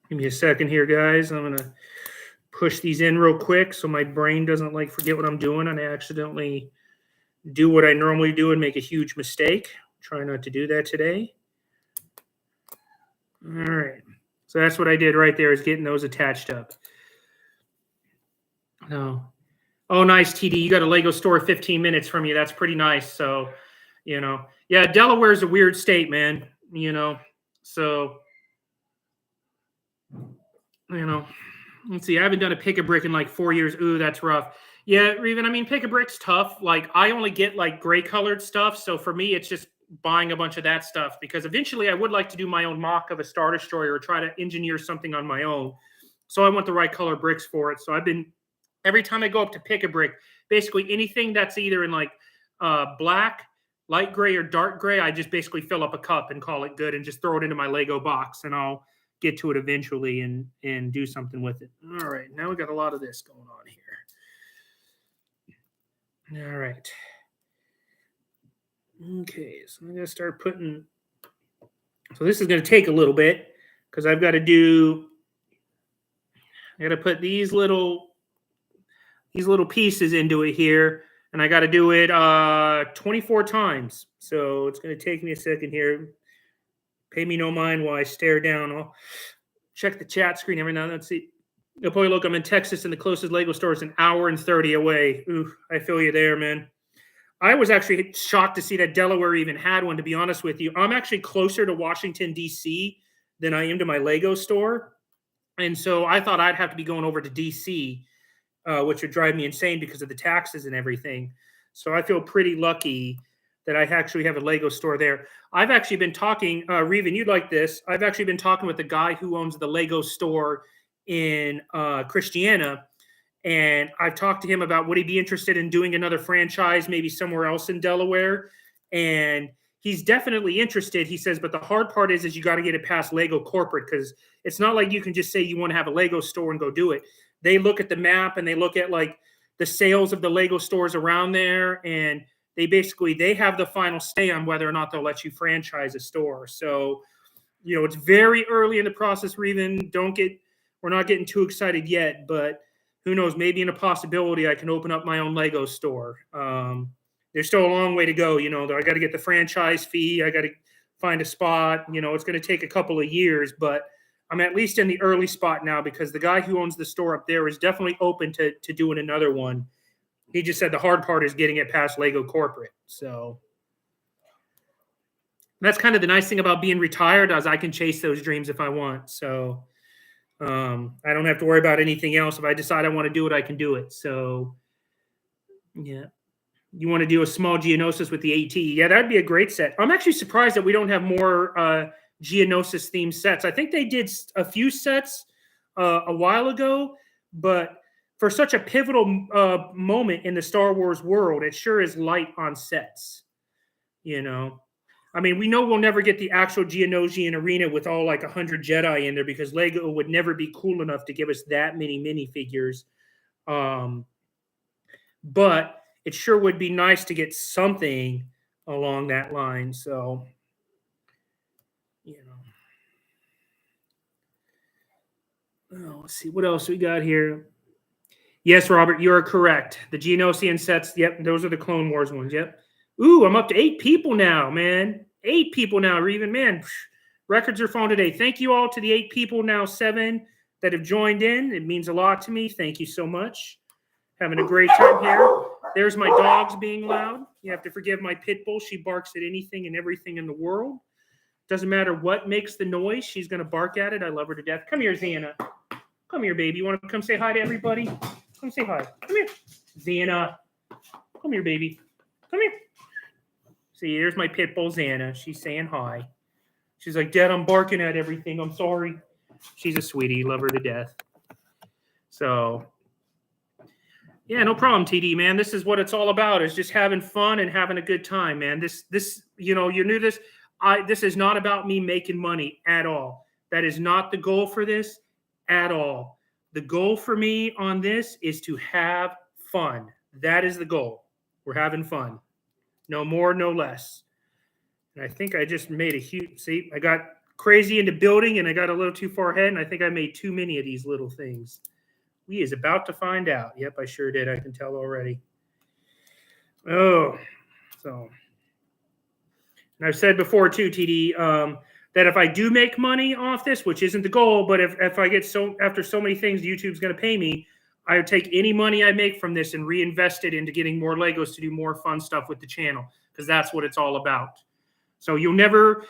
Give me a second here, guys. I'm going to push these in real quick so my brain doesn't forget what I'm doing and I accidentally do what I normally do and make a huge mistake. Try not to do that today. All right. So that's what I did right there is getting those attached up. Oh, nice, TD. You got a Lego store 15 minutes from you. That's pretty nice. So, yeah, Delaware is a weird state, man, so, let's see. I haven't done a pick-a-brick in like 4 years. Ooh, that's rough. Yeah, Reven, I mean, pick-a-brick's tough. Like, I only get like gray-colored stuff. So for me, it's just buying a bunch of that stuff because eventually I would like to do my own mock of a Star Destroyer or try to engineer something on my own. So I want the right color bricks for it. So every time I go up to pick-a-brick, basically anything that's either in like black, light gray, or dark gray, I just basically fill up a cup and call it good and just throw it into my Lego box and I'll get to it eventually and do something with it. All right, now we got a lot of this going on here. All right. Okay, so I'm going to start putting, so this is going to take a little bit because I've got to put these little pieces into it here, and I got to do it 24 times. So it's going to take me a second here. Pay me no mind while I stare down. I'll check the chat screen every now and then. Let's see. You'll probably look, I'm in Texas and the closest Lego store is an hour and 30 away. Ooh, I feel you there, man. I was actually shocked to see that Delaware even had one, to be honest with you. I'm actually closer to Washington, D.C. than I am to my Lego store. And so I thought I'd have to be going over to D.C., which would drive me insane because of the taxes and everything. So I feel pretty lucky that I actually have a Lego store there. I've actually been talking, Revan, you'd like this. I've actually been talking with the guy who owns the Lego store in Christiana, and I've talked to him about would he be interested in doing another franchise, maybe somewhere else in Delaware. And he's definitely interested. He says, but the hard part is you got to get it past Lego corporate, because it's not like you can just say you want to have a Lego store and go do it. They look at the map and they look at like the sales of the Lego stores around there, and they have the final say on whether or not they'll let you franchise a store. So, you know, it's very early in the process, Revan. We're not getting too excited yet, but who knows, maybe in a possibility I can open up my own Lego store. There's still a long way to go. You know, I got to get the franchise fee. I got to find a spot. You know, it's going to take a couple of years, but I'm at least in the early spot now because the guy who owns the store up there is definitely open to doing another one. He just said the hard part is getting it past Lego corporate. So that's kind of the nice thing about being retired, is I can chase those dreams if I want. So I don't have to worry about anything else. If I decide I want to do it, I can do it. So yeah. You want to do a small Geonosis with the AT. Yeah, that'd be a great set. I'm actually surprised that we don't have more Geonosis themed sets. I think they did a few sets a while ago, but for such a pivotal moment in the Star Wars world, it sure is light on sets. You know, I mean, we know we'll never get the actual Geonosian arena with all like 100 Jedi in there, because Lego would never be cool enough to give us that many minifigures. But it sure would be nice to get something along that line. So, you know. Oh, let's see what else we got here. Yes, Robert, you are correct. The Geonosian sets, yep, those are the Clone Wars ones, yep. Ooh, I'm up to 8 people now, man. 8 people now, Revan, man. Records are falling today. Thank you all to the 8 people, now 7, that have joined in. It means a lot to me. Thank you so much. Having a great time here. There's my dogs being loud. You have to forgive my pit bull. She barks at anything and everything in the world. Doesn't matter what makes the noise. She's going to bark at it. I love her to death. Come here, Xana. Come here, baby. You want to come say hi to everybody? Come say hi. Come here. Xana. Come here, baby. Come here. See, there's my pit bull, Xana. She's saying hi. She's like, Dad, I'm barking at everything. I'm sorry. She's a sweetie. Love her to death. So, yeah, no problem, TD, man. This is what it's all about, is just having fun and having a good time, man. This, you know, you knew this. This is not about me making money at all. That is not the goal for this at all. The goal for me on this is to have fun. That is the goal. We're having fun. No more, no less. And I think I just made a huge, see, I got crazy into building and I got a little too far ahead, and I think I made too many of these little things. We is about to find out. Yep, I sure did. I can tell already. Oh, so. And I've said before too, TD, that if I do make money off this, which isn't the goal, but if I get after so many things YouTube's going to pay me, I would take any money I make from this and reinvest it into getting more Legos to do more fun stuff with the channel, because that's what it's all about. So you'll never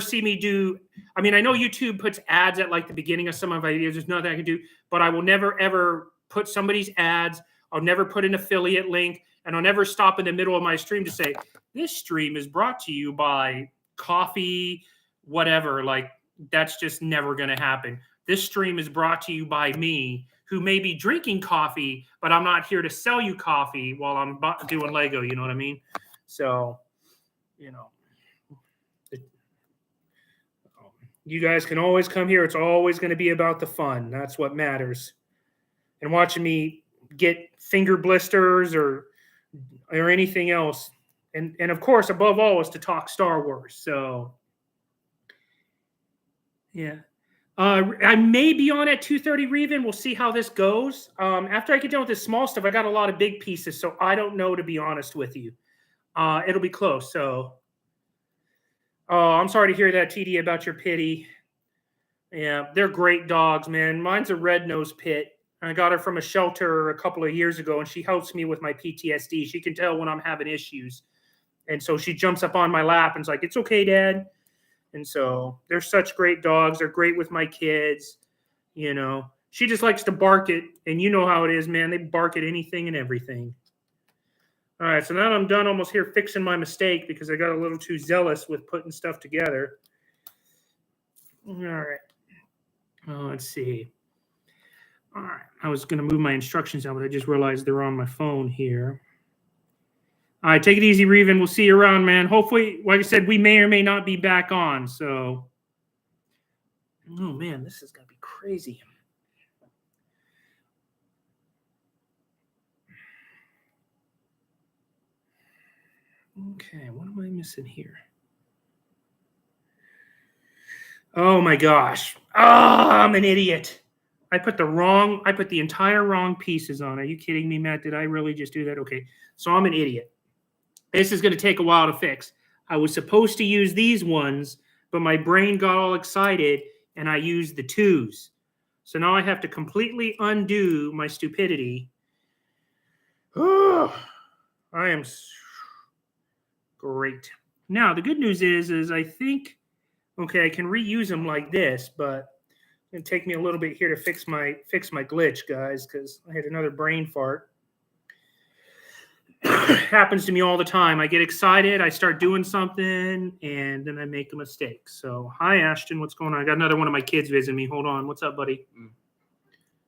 see me do. I mean, I know YouTube puts ads at like the beginning of some of my videos. There's nothing I can do, but I will never ever put somebody's ads. I'll never put an affiliate link, and I'll never stop in the middle of my stream to say, this stream is brought to you by coffee, whatever. Like, that's just never going to happen. This stream is brought to you by me, who may be drinking coffee, but I'm not here to sell you coffee while I'm doing Lego. You know what I mean? So, you know. You guys can always come here. It's always going to be about the fun. That's what matters. And watching me get finger blisters or anything else. And of course, above all, is to talk Star Wars. So, yeah. I may be on at 2:30, Revan. We'll see how this goes. After I get done with this small stuff, I got a lot of big pieces. So I don't know, to be honest with you. It'll be close. So, Oh, I'm sorry to hear that, TD, about your pitty. Yeah, they're great dogs, man. Mine's a red-nosed pit. I got her from a shelter a couple of years ago, and she helps me with my PTSD. She can tell when I'm having issues. And so she jumps up on my lap and is like, "It's okay, Dad." And so they're such great dogs. They're great with my kids. You know, she just likes to bark it. And you know how it is, man. They bark at anything and everything. All right, so now I'm done almost here fixing my mistake because I got a little too zealous with putting stuff together. All right. Let's see. All right. I was going to move my instructions out, but I just realized they're on my phone here. All right, take it easy, Reven. We'll see you around, man. Hopefully, like I said, we may or may not be back on. So, oh man, this is gonna be crazy. Okay, what am I missing here? Oh my gosh! Oh, I'm an idiot. I put the entire wrong pieces on. Are you kidding me, Matt? Did I really just do that? Okay, so I'm an idiot. This is going to take a while to fix. I was supposed to use these ones, but my brain got all excited and I used the 2s. So now I have to completely undo my stupidity. Oh, I am great. Now, the good news is I think, okay, I can reuse them like this, but it's going to take me a little bit here to fix my glitch, guys, because I had another brain fart. Happens to me all the time. I get excited, I start doing something, and then I make a mistake. So, hi, Ashton. What's going on? I got another one of my kids visiting me. Hold on. What's up, buddy?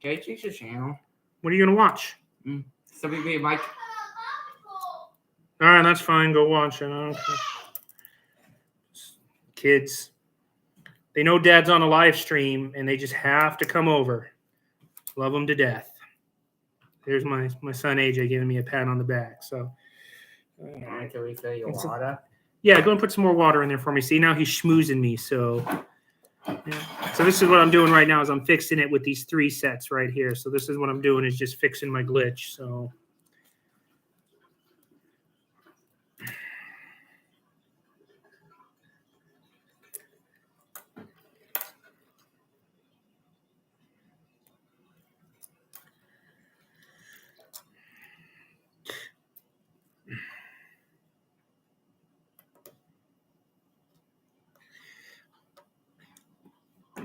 Can I change the channel? What are you going to watch? Somebody made Mike. All right, that's fine. Go watch it. I don't care. Kids. They know Dad's on a live stream, and they just have to come over. Love them to death. There's my son AJ giving me a pat on the back. So, Can I refill your water? Yeah, go and put some more water in there for me. See, now he's schmoozing me. So, yeah. So this is what I'm doing right now is I'm fixing it with these 3 sets right here. So this is what I'm doing is just fixing my glitch. So.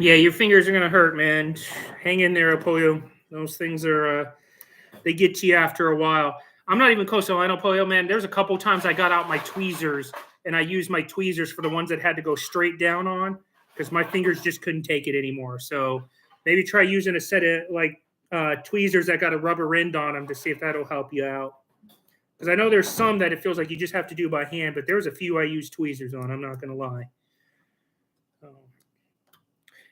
Yeah, your fingers are going to hurt, man. Hang in there, Apoyo. Those things are, they get to you after a while. I'm not even close to Apoyo, man. There's a couple times I got out my tweezers, and I used my tweezers for the ones that had to go straight down on because my fingers just couldn't take it anymore. So maybe try using a set of, like, tweezers that got a rubber end on them to see if that'll help you out. Because I know there's some that it feels like you just have to do by hand, but there's a few I use tweezers on. I'm not going to lie.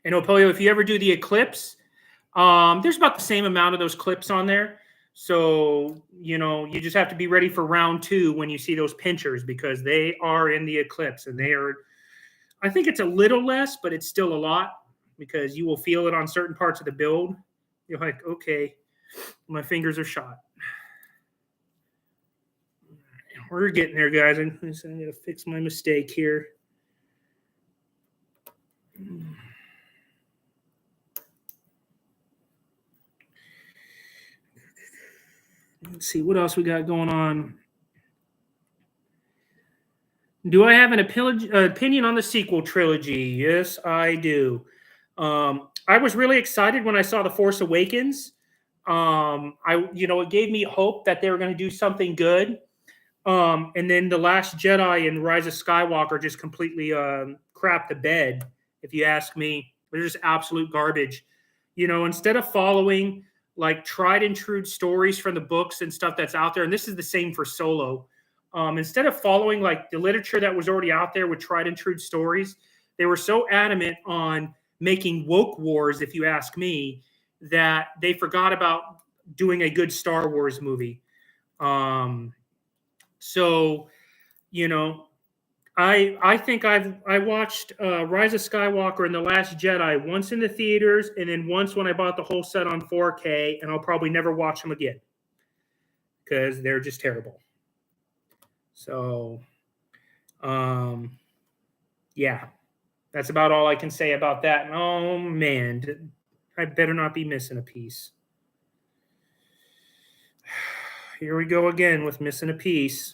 And Opoyo, if you ever do the eclipse, there's about the same amount of those clips on there. So, you know, you just have to be ready for round 2 when you see those pinchers because they are in the eclipse and they are, I think it's a little less, but it's still a lot because you will feel it on certain parts of the build. You're like, okay, my fingers are shot. We're getting there, guys. I'm going to fix my mistake here. Let's see what else we got going on. Do I have an opinion on the sequel trilogy? Yes, I do. I was really excited when I saw The Force Awakens. It gave me hope that they were going to do something good. And then The Last Jedi and Rise of Skywalker just completely crapped the bed, if you ask me. They're just absolute garbage. You know, instead of following like tried and true stories from the books and stuff that's out there, and this is the same for Solo. Instead of following like the literature that was already out there with tried and true stories, they were so adamant on making woke wars, if you ask me, that they forgot about doing a good Star Wars movie. So, you know, I think I watched Rise of Skywalker and The Last Jedi once in the theaters and then once when I bought the whole set on 4K, and I'll probably never watch them again because they're just terrible. So, yeah, that's about all I can say about that. Oh, man, I better not be missing a piece. Here we go again with missing a piece.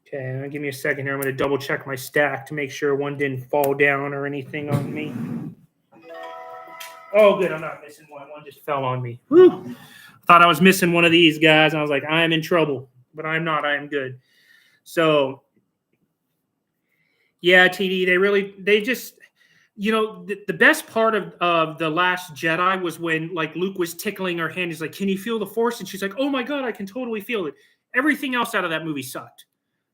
Okay, give me a second here. I'm going to double check my stack to make sure one didn't fall down or anything on me. Oh, good. I'm not missing one. One just fell on me. Whew. Thought I was missing one of these guys. I was like, I am in trouble, but I'm not. I am good. So, yeah, TD, they just, the best part of The Last Jedi was when, like, Luke was tickling her hand. He's like, can you feel the Force? And she's like, oh my God, I can totally feel it. Everything else out of that movie sucked.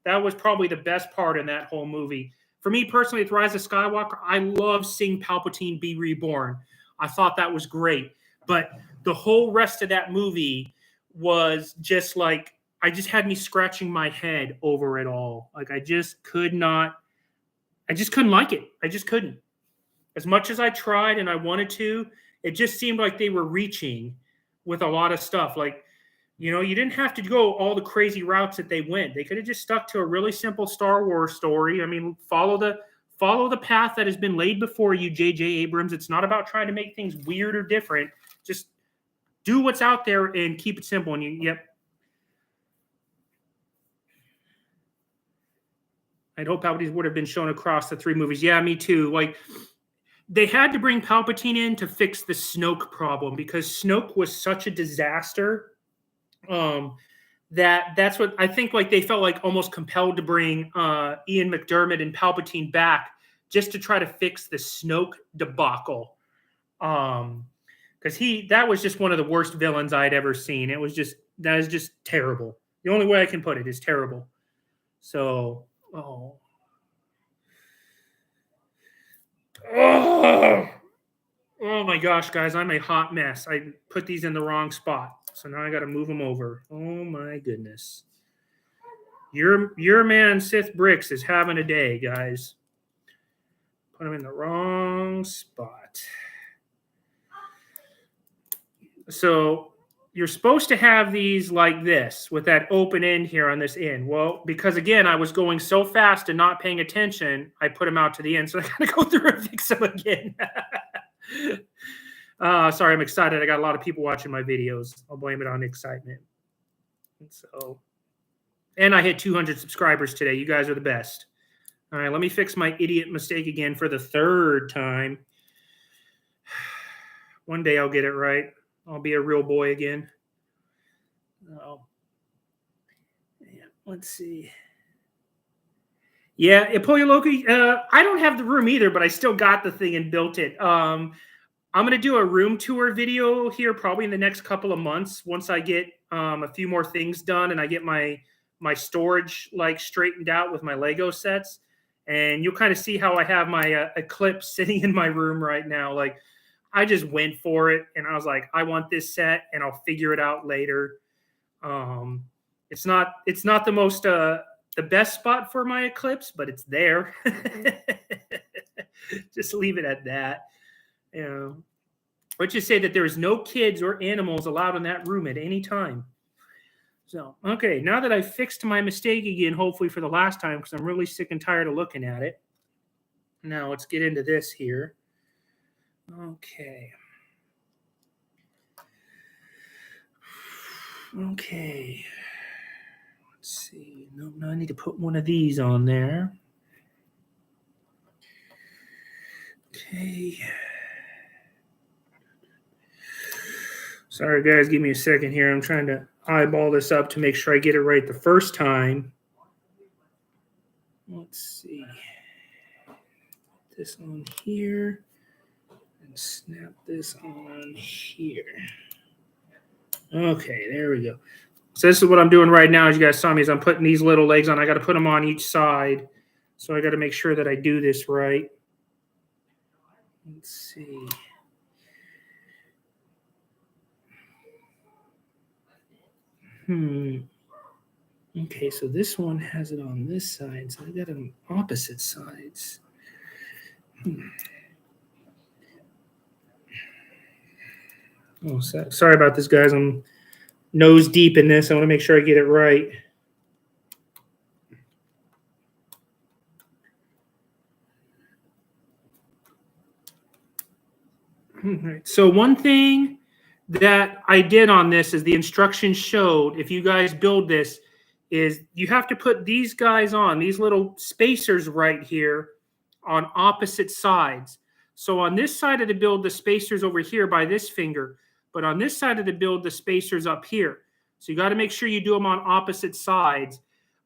That was probably the best part in that whole movie. For me personally, with Rise of Skywalker, I love seeing Palpatine be reborn. I thought that was great. But the whole rest of that movie was just like, I just had me scratching my head over it all. Like, I just couldn't like it. I just couldn't. As much as I tried and I wanted to, it just seemed like they were reaching with a lot of stuff. Like, you didn't have to go all the crazy routes that they went. They could have just stuck to a really simple Star Wars story. I mean, follow the path that has been laid before you, J.J. Abrams. It's not about trying to make things weird or different. Just do what's out there and keep it simple. And yep. I'd hope Palpatine would have been shown across the 3 movies. Yeah, me too. Like, they had to bring Palpatine in to fix the Snoke problem because Snoke was such a disaster. That's what I think. Like, they felt like almost compelled to bring Ian McDiarmid and Palpatine back just to try to fix the Snoke debacle. Because that was just one of the worst villains I'd ever seen. That is just terrible. The only way I can put it is terrible. So, oh my gosh, guys, I'm a hot mess. I put these in the wrong spot. So now I got to move them over. Oh my goodness. Your man Sith Bricks is having a day, guys. Put them in the wrong spot. So you're supposed to have these like this with that open end here on this end. Well, because again, I was going so fast and not paying attention, I put them out to the end. So I got to go through and fix them again. Sorry, I'm excited. I got a lot of people watching my videos. I'll blame it on excitement. And I hit 200 subscribers today. You guys are the best. All right, let me fix my idiot mistake again for the 3rd time. One day I'll get it right. I'll be a real boy again. Oh, yeah, let's see. Yeah, Pollo Loco, I don't have the room either, but I still got the thing and built it. I'm going to do a room tour video here probably in the next couple of months once I get a few more things done and I get my storage like straightened out with my Lego sets. And you'll kind of see how I have my Eclipse sitting in my room right now. Like, I just went for it and I was like, I want this set and I'll figure it out later. It's not the most the best spot for my Eclipse, but it's there. Just leave it at that. Let's just say that there is no kids or animals allowed in that room at any time. So, okay, now that I've fixed my mistake again, hopefully for the last time, because I'm really sick and tired of looking at it. Now let's get into this here. Okay. Let's see. No, I need to put one of these on there. Okay. Sorry, guys. Give me a second here. I'm trying to eyeball this up to make sure I get it right the first time. Let's see. Put this on here. And snap this on here. Okay, there we go. So this is what I'm doing right now, as you guys saw me, is I'm putting these little legs on. I got to put them on each side. So I got to make sure that I do this right. Let's see. Okay, so this one has it on this side, so I got them opposite sides. Oh, sorry about this, guys. I'm nose deep in this. I want to make sure I get it right. Right. So one thing that I did on this is the instructions showed, if you guys build this, is you have to put these guys on, these little spacers right here on opposite sides. So on this side of the build, the spacer's over here by this finger, but on this side of the build, the spacer's up here. So you got to make sure you do them on opposite sides,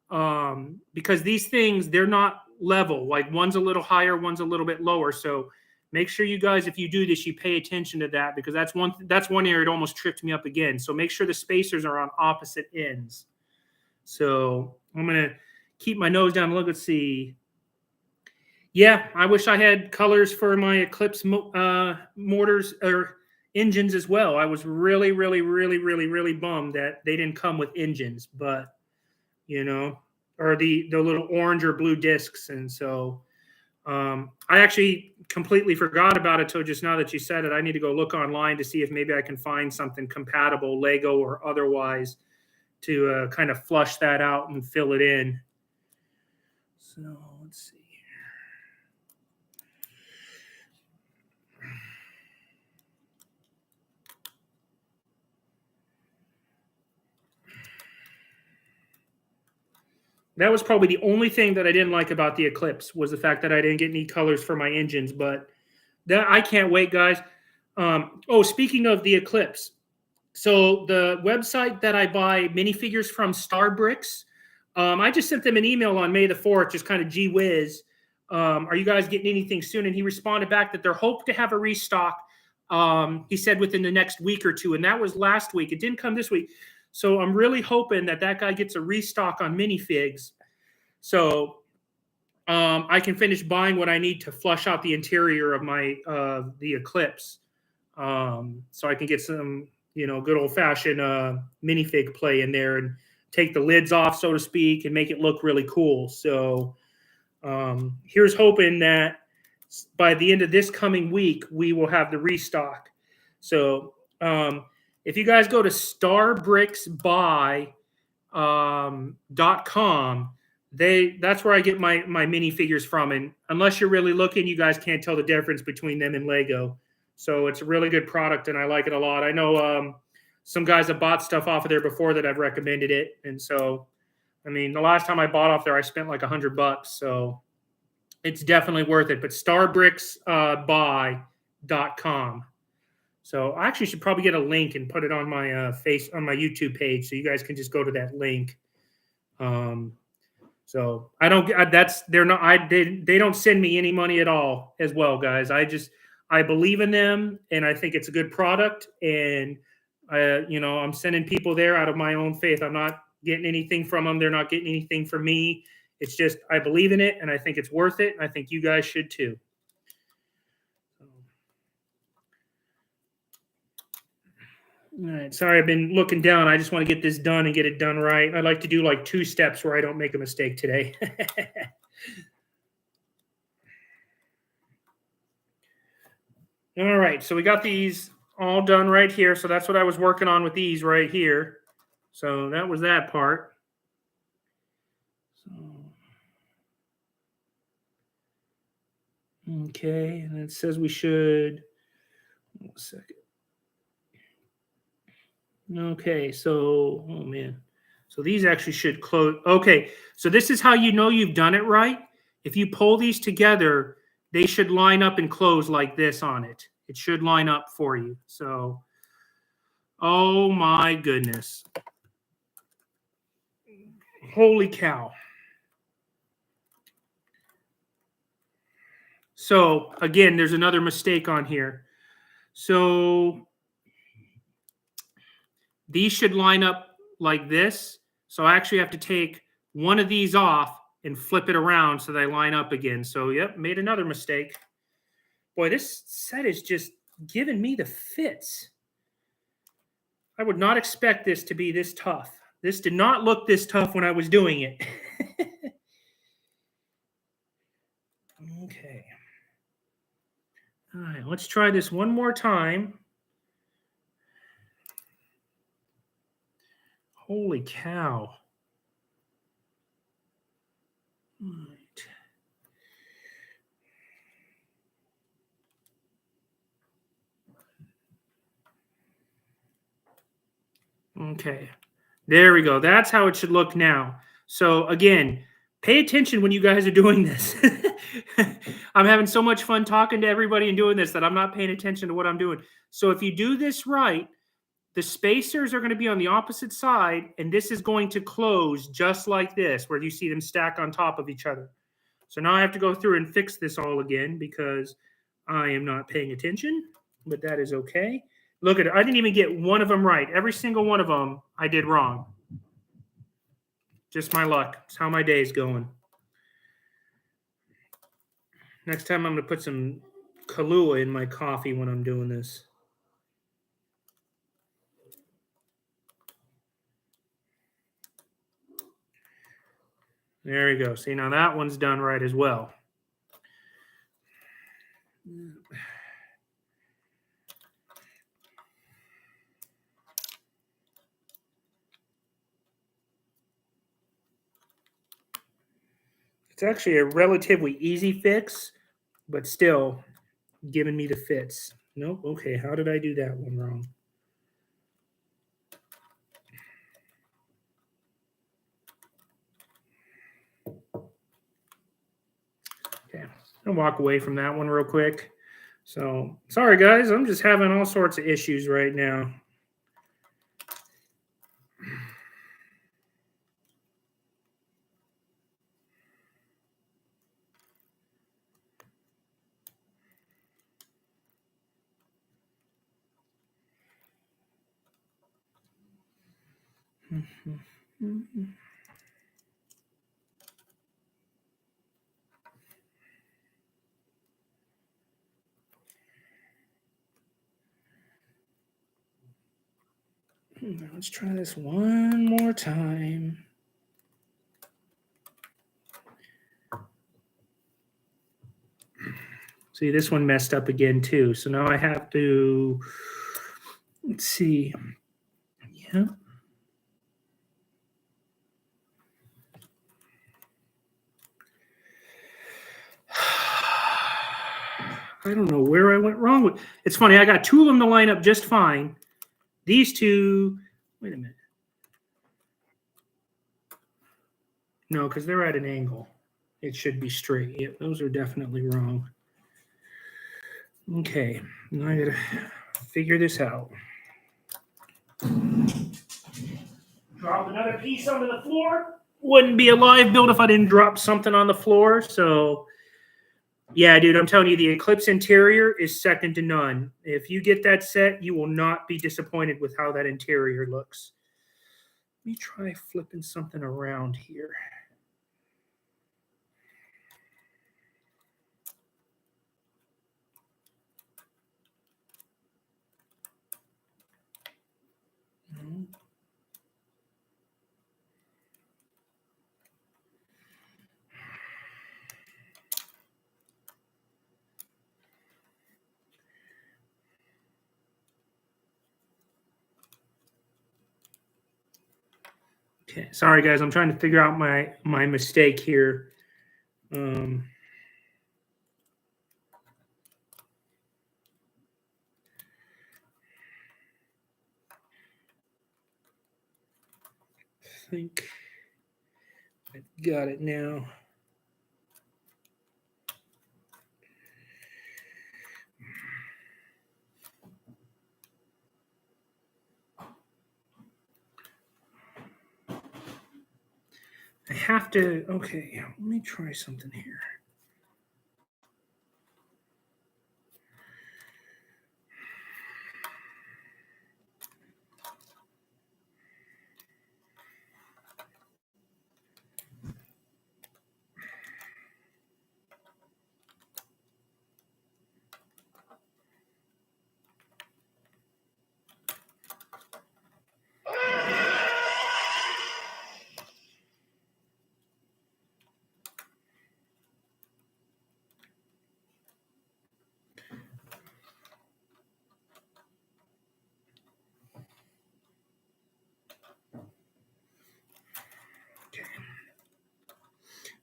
because these things, they're not level. Like one's a little higher, one's a little bit lower. So make sure you guys, if you do this, you pay attention to that, because that's one area it almost tripped me up again. So make sure the spacers are on opposite ends. So I'm gonna keep my nose down. Look, let's see. Yeah, I wish I had colors for my Eclipse mortars or engines as well. I was really, really, really, really, really bummed that they didn't come with engines, but or the little orange or blue discs, and so. I actually completely forgot about it till just now that you said it. I need to go look online to see if maybe I can find something compatible, Lego or otherwise, to kind of flush that out and fill it in. So let's see here. That was probably the only thing that I didn't like about the Eclipse, was the fact that I didn't get any colors for my engines, but that I can't wait, guys. Speaking of the Eclipse, so the website that I buy minifigures from, Star Bricks, I just sent them an email on May the 4th, just kind of gee whiz. Are you guys getting anything soon? And he responded back that they're hoping to have a restock. He said within the next week or two, and that was last week. It didn't come this week. So I'm really hoping that guy gets a restock on minifigs, so I can finish buying what I need to flush out the interior of my the Eclipse, so I can get some good old fashioned minifig play in there and take the lids off, so to speak, and make it look really cool. So here's hoping that by the end of this coming week we will have the restock. So if you guys go to starbricksbuy.com, that's where I get my minifigures from. And unless you're really looking, you guys can't tell the difference between them and Lego. So it's a really good product, and I like it a lot. I know some guys have bought stuff off of there before that I've recommended it. And so, I mean, the last time I bought off there, I spent like $100. So it's definitely worth it. But starbricksbuy.com. So I actually should probably get a link and put it on my on my YouTube page, so you guys can just go to that link. So I don't. They don't send me any money at all, as well, guys. I believe in them, and I think it's a good product. And I'm sending people there out of my own faith. I'm not getting anything from them. They're not getting anything from me. It's just I believe in it, and I think it's worth it. And I think you guys should too. All right. Sorry, I've been looking down. I just want to get this done and get it done right. I'd like to do like 2 steps where I don't make a mistake today. All right. So we got these all done right here. So that's what I was working on with these right here. So that was that part. So, okay. And it says we should. 1 second. Okay, so, oh man. So these actually should close. Okay, so this is how you know you've done it right. If you pull these together, they should line up and close like this on it. It should line up for you. So, oh my goodness. Holy cow. So, again, there's another mistake on here. So these should line up like this. So I actually have to take one of these off and flip it around so they line up again. So, yep, made another mistake. Boy, this set is just giving me the fits. I would not expect this to be this tough. This did not look this tough when I was doing it. Okay. All right, let's try this one more time. Holy cow. All right. Okay. There we go. That's how it should look now. So again, pay attention when you guys are doing this. I'm having so much fun talking to everybody and doing this that I'm not paying attention to what I'm doing. So if you do this right, the spacers are going to be on the opposite side, and this is going to close just like this, where you see them stack on top of each other. So now I have to go through and fix this all again because I am not paying attention, but that is okay. Look at it. I didn't even get one of them right. Every single one of them I did wrong. Just my luck. It's how my day's going. Next time I'm going to put some Kahlua in my coffee when I'm doing this. There we go. See, now that one's done right as well. It's actually a relatively easy fix, but still giving me the fits. Nope. Okay, how did I do that one wrong? Okay, I'll walk away from that one real quick. So, sorry guys, I'm just having all sorts of issues right now. Let's try this one more time. See, this one messed up again too. So now I have to, let's see. Yeah. I don't know where I went wrong with. It's funny. I got two of them to line up just fine. These two, wait a minute. No, because they're at an angle. It should be straight. Yep, those are definitely wrong. Okay, now I gotta figure this out. Drop another piece onto the floor. Wouldn't be a live build if I didn't drop something on the floor. So, yeah, dude, I'm telling you, the Eclipse interior is second to none. If you get that set, you will not be disappointed with how that interior looks. Let me try flipping something around here. Okay, sorry guys, I'm trying to figure out my mistake here. I think I got it now. I have to, okay, let me try something here.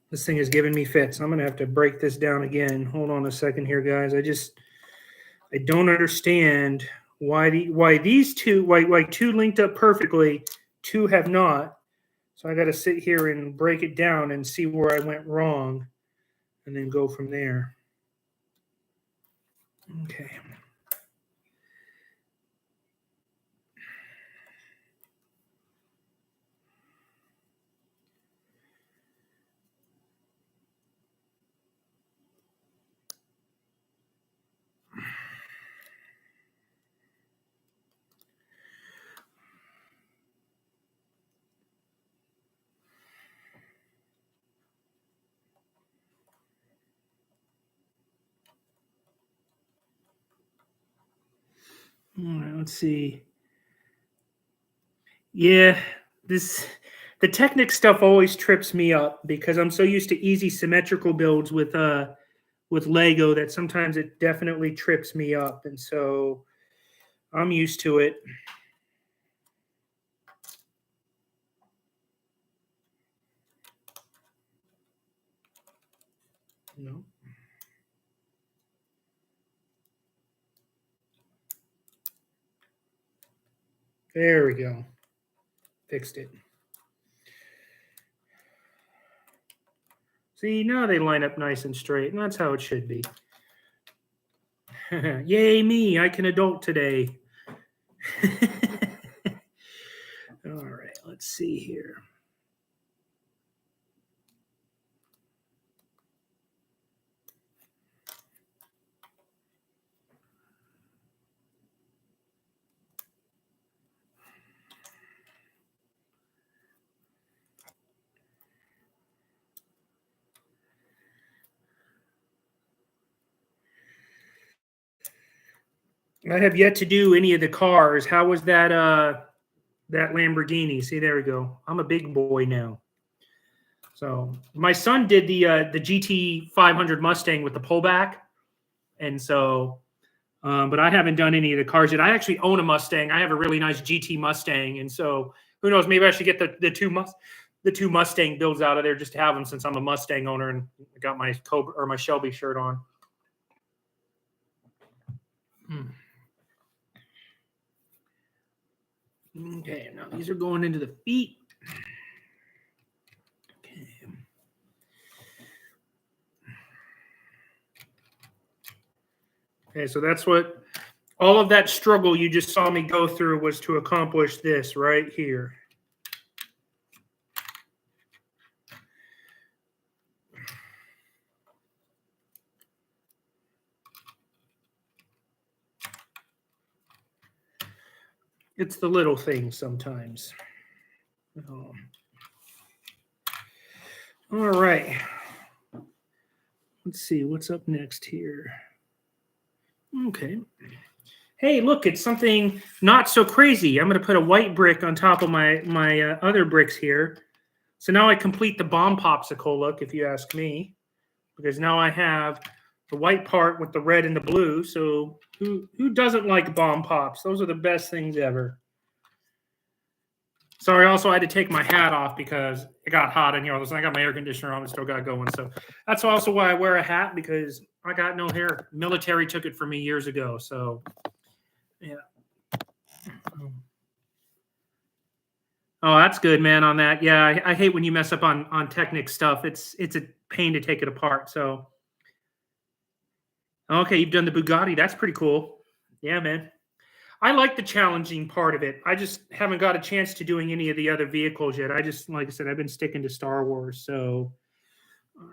This thing is giving me fits. I'm going to have to break this down again. Hold on a second here, guys. I don't understand why these two, why two linked up perfectly, two have not. So I got to sit here and break it down and see where I went wrong and then go from there. Okay. All right, let's see. Yeah, the Technic stuff always trips me up because I'm so used to easy symmetrical builds with Lego that sometimes it definitely trips me up, and so I'm used to it. No. There we go. Fixed it. See, now they line up nice and straight, and that's how it should be. Yay me, I can adult today. All right, let's see here. I have yet to do any of the cars. How was that that Lamborghini? See, there we go. I'm a big boy now. So my son did the GT 500 Mustang with the pullback, and so, but I haven't done any of the cars yet. I actually own a Mustang. I have a really nice GT Mustang, and so who knows? Maybe I should get the two Mustang builds out of there just to have them, since I'm a Mustang owner and I got my Cobra or my Shelby shirt on. Okay, now these are going into the feet. Okay. Okay, so that's what all of that struggle you just saw me go through was to accomplish this right here. It's the little things sometimes. All right. Let's see what's up next here. Okay. Hey, look, it's something not so crazy. I'm going to put a white brick on top of my other bricks here. So now I complete the bomb popsicle look, if you ask me, because now I have the white part with the red and the blue. So who doesn't like bomb pops? Those are the best things ever. Sorry, also I had to take my hat off because it got hot in here. I got my air conditioner on and still got going. So that's also why I wear a hat, because I got no hair. Military took it from me years ago. So yeah. Oh, that's good, man, on that. Yeah, I hate when you mess up on Technic stuff. It's a pain to take it apart. So okay, you've done the Bugatti. That's pretty cool. Yeah, man. I like the challenging part of it. I just haven't got a chance to doing any of the other vehicles yet. I just, like I said, I've been sticking to Star Wars. So, all right.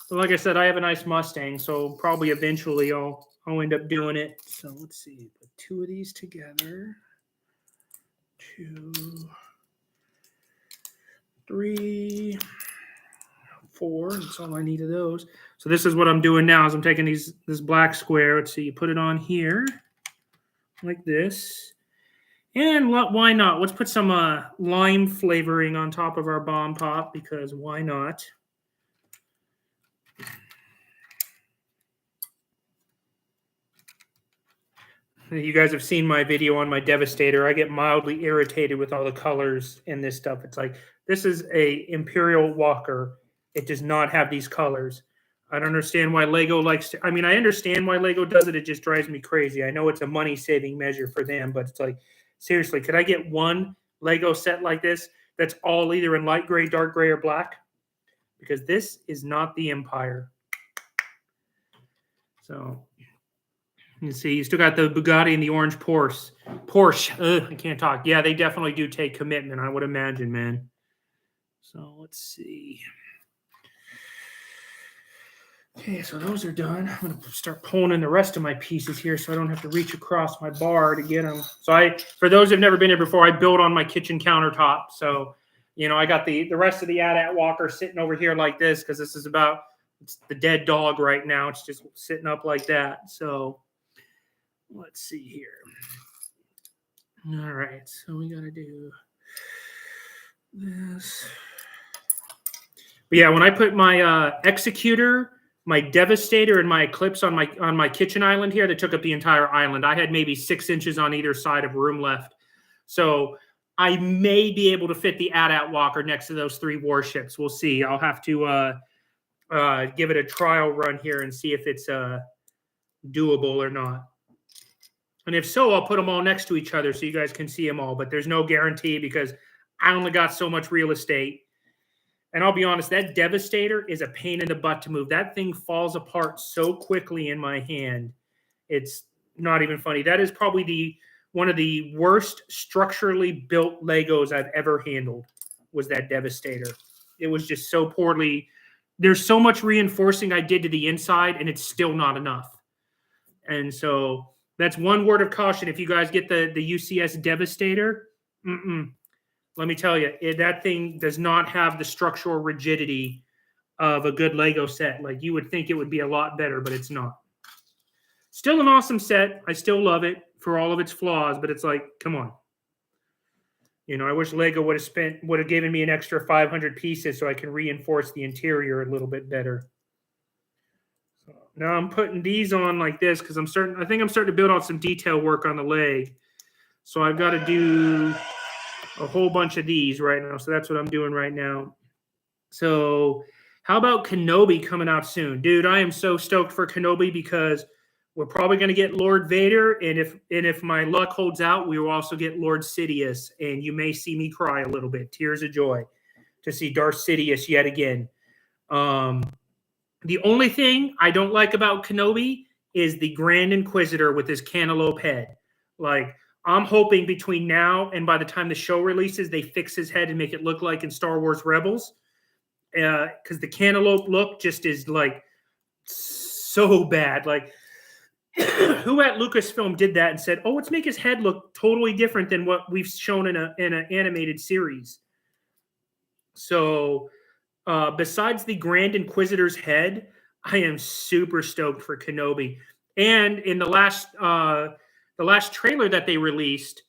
So like I said, I have a nice Mustang, so probably eventually I'll end up doing it. So let's see, put two of these together. 2, 3, 4. That's all I need of those. So this is what I'm doing now. Is I'm taking this black square. Let's see. You put it on here, like this, and why not? Let's put some lime flavoring on top of our bomb pop, because why not? You guys have seen my video on my Devastator. I get mildly irritated with all the colors in this stuff. It's like, this is a Imperial Walker. It does not have these colors. I don't understand why Lego likes to. I mean, I understand why Lego does it. It just drives me crazy. I know it's a money-saving measure for them, but it's like, seriously, could I get one Lego set like this that's all either in light gray, dark gray, or black? Because this is not the Empire. So, you see, you still got the Bugatti and the orange Porsche. Ugh, I can't talk. Yeah, they definitely do take commitment, I would imagine, man. So, let's see. Okay, so those are done. I'm going to start pulling in the rest of my pieces here so I don't have to reach across my bar to get them. So for those who've never been here before, I built on my kitchen countertop. So, I got the rest of the AT-AT walker sitting over here like this because this is it's the dead dog right now. It's just sitting up like that. So, let's see here. All right, so we got to do this. But yeah, when I put my Executor, my Devastator, and my Eclipse on my kitchen island here, that took up the entire island. I had maybe 6 inches on either side of room left. So I may be able to fit the AT-AT walker next to those 3 warships. We'll see. I'll have to give it a trial run here and see if it's doable or not. And if so, I'll put them all next to each other so you guys can see them all. But there's no guarantee because I only got so much real estate. And I'll be honest, that Devastator is a pain in the butt to move. That thing falls apart so quickly in my hand. It's not even funny. That is probably one of the worst structurally built Legos I've ever handled, was that Devastator. It was just so poorly. There's so much reinforcing I did to the inside, and it's still not enough. And so that's one word of caution. If you guys get the UCS Devastator, let me tell you, that thing does not have the structural rigidity of a good Lego set. Like, you would think it would be a lot better, but it's not. Still an awesome set. I still love it for all of its flaws, but it's like, come on. I wish Lego would have given me an extra 500 pieces so I can reinforce the interior a little bit better. So now I'm putting these on like this because I think I'm starting to build out some detail work on the leg. So I've got to do a whole bunch of these right now. So that's what I'm doing right now. So how about Kenobi coming out soon? Dude, I am so stoked for Kenobi because we're probably going to get Lord Vader. And if my luck holds out, we will also get Lord Sidious. And you may see me cry a little bit. Tears of joy to see Darth Sidious yet again. The only thing I don't like about Kenobi is the Grand Inquisitor with his cantaloupe head. Like, I'm hoping between now and by the time the show releases, they fix his head and make it look like in Star Wars Rebels. Because the cantaloupe look just is like so bad. Like, who at Lucasfilm did that and said, "Oh, let's make his head look totally different than what we've shown in an animated series." So, besides the Grand Inquisitor's head, I am super stoked for Kenobi. And in the last trailer that they released,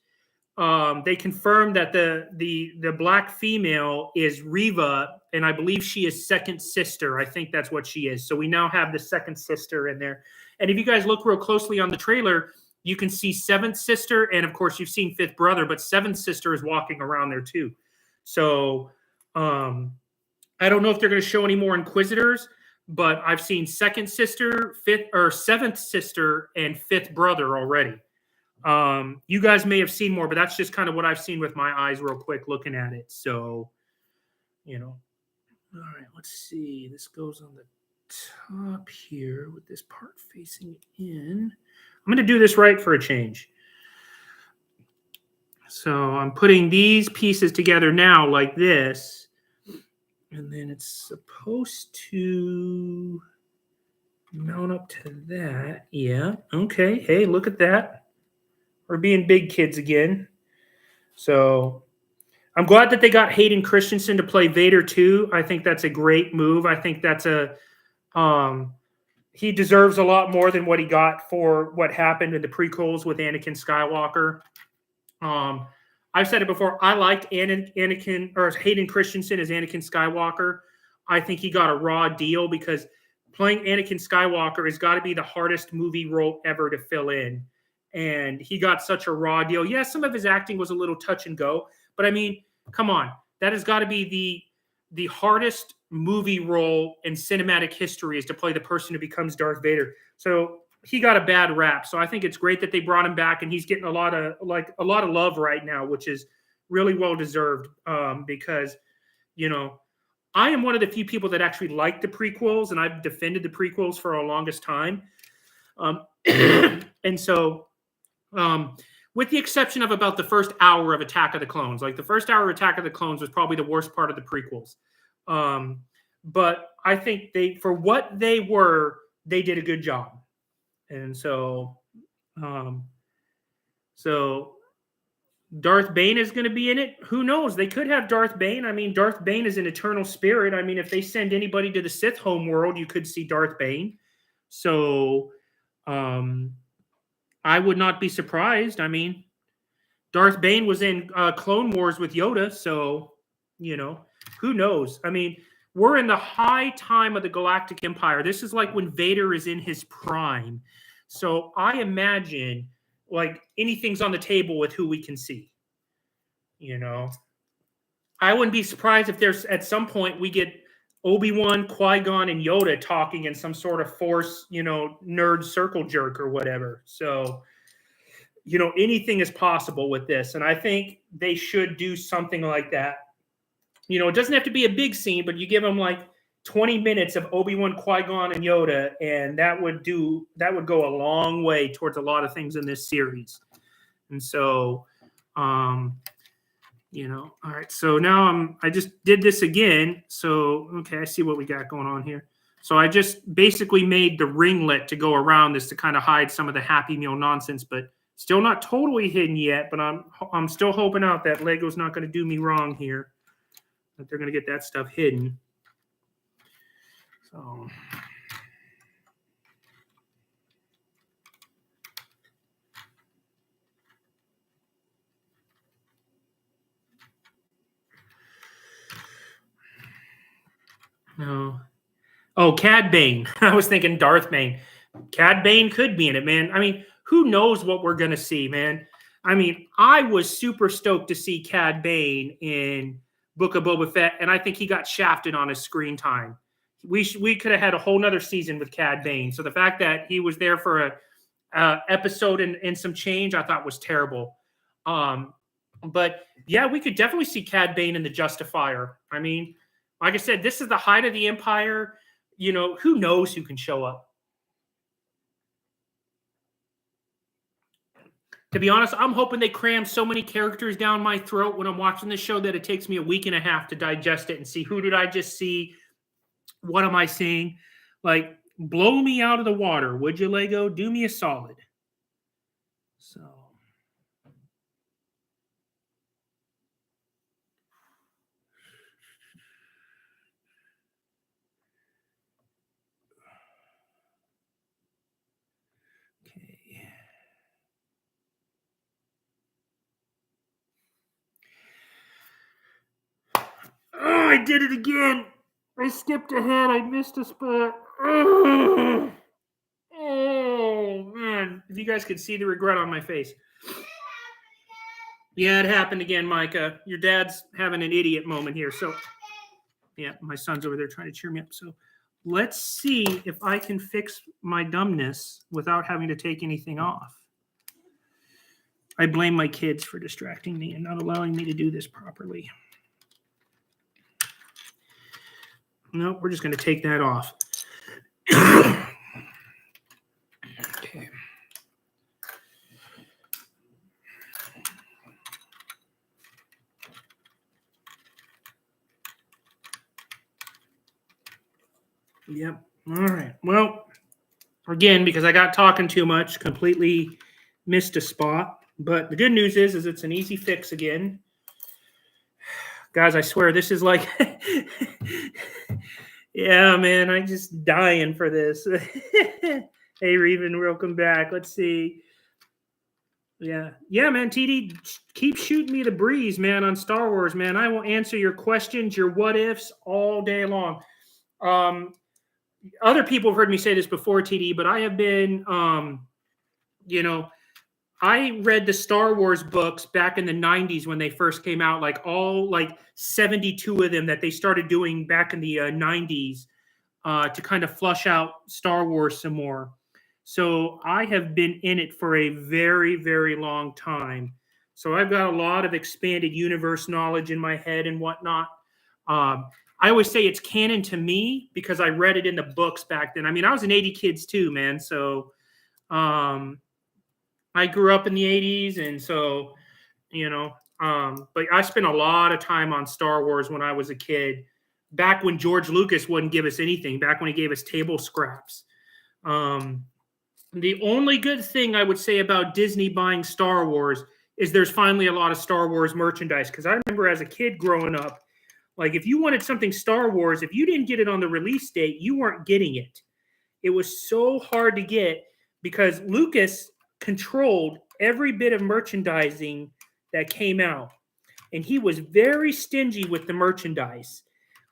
they confirmed that the black female is Reva, and I believe she is second sister. I think that's what she is. So we now have the second sister in there. And if you guys look real closely on the trailer, you can see seventh sister, and of course you've seen fifth brother, but seventh sister is walking around there too. So I don't know if they're going to show any more Inquisitors, but I've seen second sister, seventh sister, and fifth brother already. You guys may have seen more, but that's just kind of what I've seen with my eyes real quick looking at it. So, all right, let's see. This goes on the top here with this part facing in. I'm going to do this right for a change. So I'm putting these pieces together now like this, and then it's supposed to mount up to that. Yeah. Okay. Hey, look at that. We're being big kids again. So I'm glad that they got Hayden Christensen to play Vader too. I think that's a great move. I think that's he deserves a lot more than what he got for what happened in the prequels with Anakin Skywalker. I've said it before. I liked Anakin or Hayden Christensen as Anakin Skywalker. I think he got a raw deal because playing Anakin Skywalker has got to be the hardest movie role ever to fill in. And he got such a raw deal. Yes, some of his acting was a little touch and go, but I mean, come on. That has got to be the hardest movie role in cinematic history is to play the person who becomes Darth Vader. So he got a bad rap. So I think it's great that they brought him back, and he's getting a lot of love right now, which is really well deserved. Because I am one of the few people that actually like the prequels, and I've defended the prequels for a longest time. And so, with the exception of about the first hour of Attack of the Clones, like the first hour of Attack of the Clones was probably the worst part of the prequels. But I think for what they were, they did a good job. And so, Darth Bane is going to be in it. Who knows? They could have Darth Bane. I mean, Darth Bane is an eternal spirit. I mean, if they send anybody to the Sith home world, you could see Darth Bane. So, I would not be surprised. I mean, Darth Bane was in Clone Wars with Yoda. So, who knows? I mean, we're in the high time of the Galactic Empire. This is like when Vader is in his prime. So I imagine like anything's on the table with who we can see. I wouldn't be surprised if there's at some point we get Obi-Wan, Qui-Gon, and Yoda talking in some sort of Force, nerd circle jerk or whatever. So, anything is possible with this. And I think they should do something like that. It doesn't have to be a big scene, but you give them like 20 minutes of Obi-Wan, Qui-Gon, and Yoda, and that would go a long way towards a lot of things in this series. And so, all right. So now I just did this again. So, okay, I see what we got going on here. So I just basically made the ringlet to go around this to kind of hide some of the Happy Meal nonsense, but still not totally hidden yet. But I'm still hoping out that Lego's not going to do me wrong here, that they're going to get that stuff hidden. So. No. Oh, Cad Bane. I was thinking Darth Bane. Cad Bane could be in it, man. I mean, who knows what we're going to see, man? I mean, I was super stoked to see Cad Bane in Book of Boba Fett, and I think he got shafted on his screen time. We could have had a whole nother season with Cad Bane. So the fact that he was there for a episode and some change, I thought was terrible. But yeah, we could definitely see Cad Bane in the Justifier. I mean, like I said, this is the height of the Empire. Who knows who can show up? To be honest, I'm hoping they cram so many characters down my throat when I'm watching this show that it takes me a week and a half to digest it and see who did I just see? What am I seeing? Like, blow me out of the water, would you, Lego? Do me a solid. So. Okay. Oh, I did it again. I skipped ahead. I missed a spot. Oh, man. If you guys could see the regret on my face. Yeah, it happened again, Micah. Your dad's having an idiot moment here. So, yeah, my son's over there trying to cheer me up. So, let's see if I can fix my dumbness without having to take anything off. I blame my kids for distracting me and not allowing me to do this properly. No, we're just going to take that off. Okay. Yep. All right. Well, again, because I got talking too much, completely missed a spot. But the good news is it's an easy fix again. Guys, I swear this is like, yeah, man, I'm just dying for this. Hey, Reven, welcome back. Let's see. Yeah, man, TD, keep shooting me the breeze, man, on Star Wars, man. I will answer your questions, your what ifs all day long. Other people have heard me say this before, TD, but I have been, I read the Star Wars books back in the 90s when they first came out, like all like 72 of them that they started doing back in the 90s to kind of flush out Star Wars some more. So I have been in it for a very, very long time. So I've got a lot of expanded universe knowledge in my head and whatnot. I always say it's canon to me because I read it in the books back then. I mean, I was an 80 kids too, man. So I grew up in the 80s, and so, but I spent a lot of time on Star Wars when I was a kid, back when George Lucas wouldn't give us anything, back when he gave us table scraps. The only good thing I would say about Disney buying Star Wars is there's finally a lot of Star Wars merchandise, because I remember as a kid growing up, like if you wanted something Star Wars, if you didn't get it on the release date, you weren't getting it. It was so hard to get because Lucas controlled every bit of merchandising that came out, and he was very stingy with the merchandise.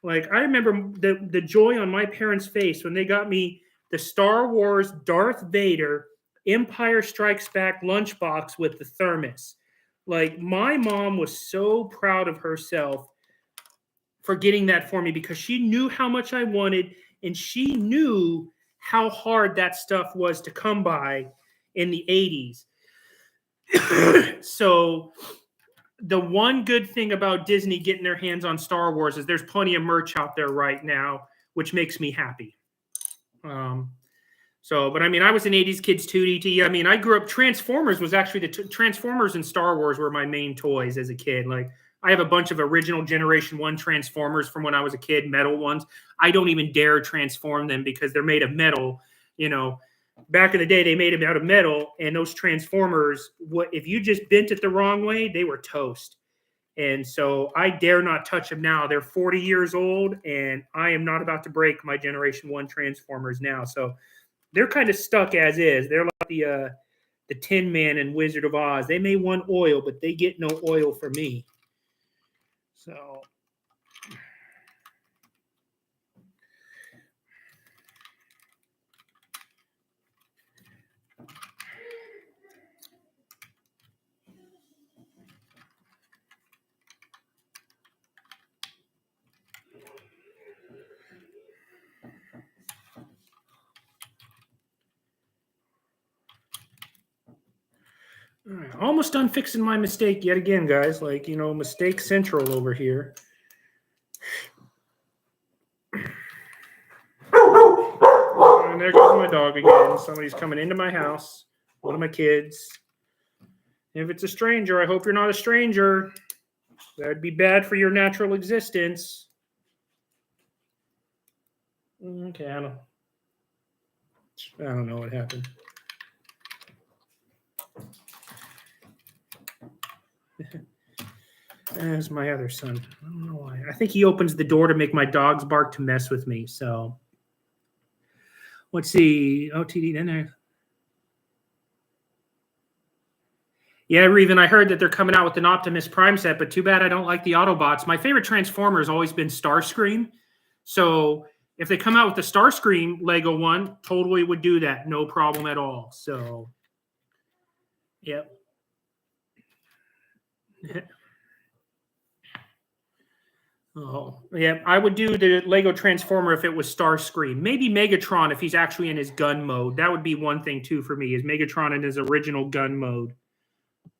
Like I remember the joy on my parents' face when they got me the Star Wars Darth Vader Empire Strikes Back lunchbox with the thermos. Like my mom was so proud of herself for getting that for me because she knew how much I wanted, and she knew how hard that stuff was to come by in the 80s. So the one good thing about Disney getting their hands on Star Wars is there's plenty of merch out there right now, which makes me happy. But I mean, I was an 80s kids too, DT. I mean, I grew up, Transformers was actually Transformers and Star Wars were my main toys as a kid. Like I have a bunch of original Generation 1 Transformers from when I was a kid, metal ones. I don't even dare transform them because they're made of metal. Back in the day, they made them out of metal, and those Transformers, if you just bent it the wrong way, they were toast. And so I dare not touch them now. They're 40 years old, and I am not about to break my Generation 1 Transformers now. So they're kind of stuck as is. They're like the Tin Man and Wizard of Oz. They may want oil, but they get no oil from me. So all right, almost done fixing my mistake yet again, guys. Like, mistake central over here. And there goes my dog again. Somebody's coming into my house. One of my kids. If it's a stranger, I hope you're not a stranger. That'd be bad for your natural existence. Okay, I don't know what happened. There's my other son. I don't know why. I think he opens the door to make my dogs bark to mess with me. So let's see. OTD in there. Yeah, Reven, I heard that they're coming out with an Optimus Prime set, but too bad I don't like the Autobots. My favorite Transformer has always been Starscream. So if they come out with the Starscream Lego one, totally would do that. No problem at all. So, yep. Oh, yeah. I would do the Lego Transformer if it was Starscream. Maybe Megatron if he's actually in his gun mode. That would be one thing, too, for me, is Megatron in his original gun mode.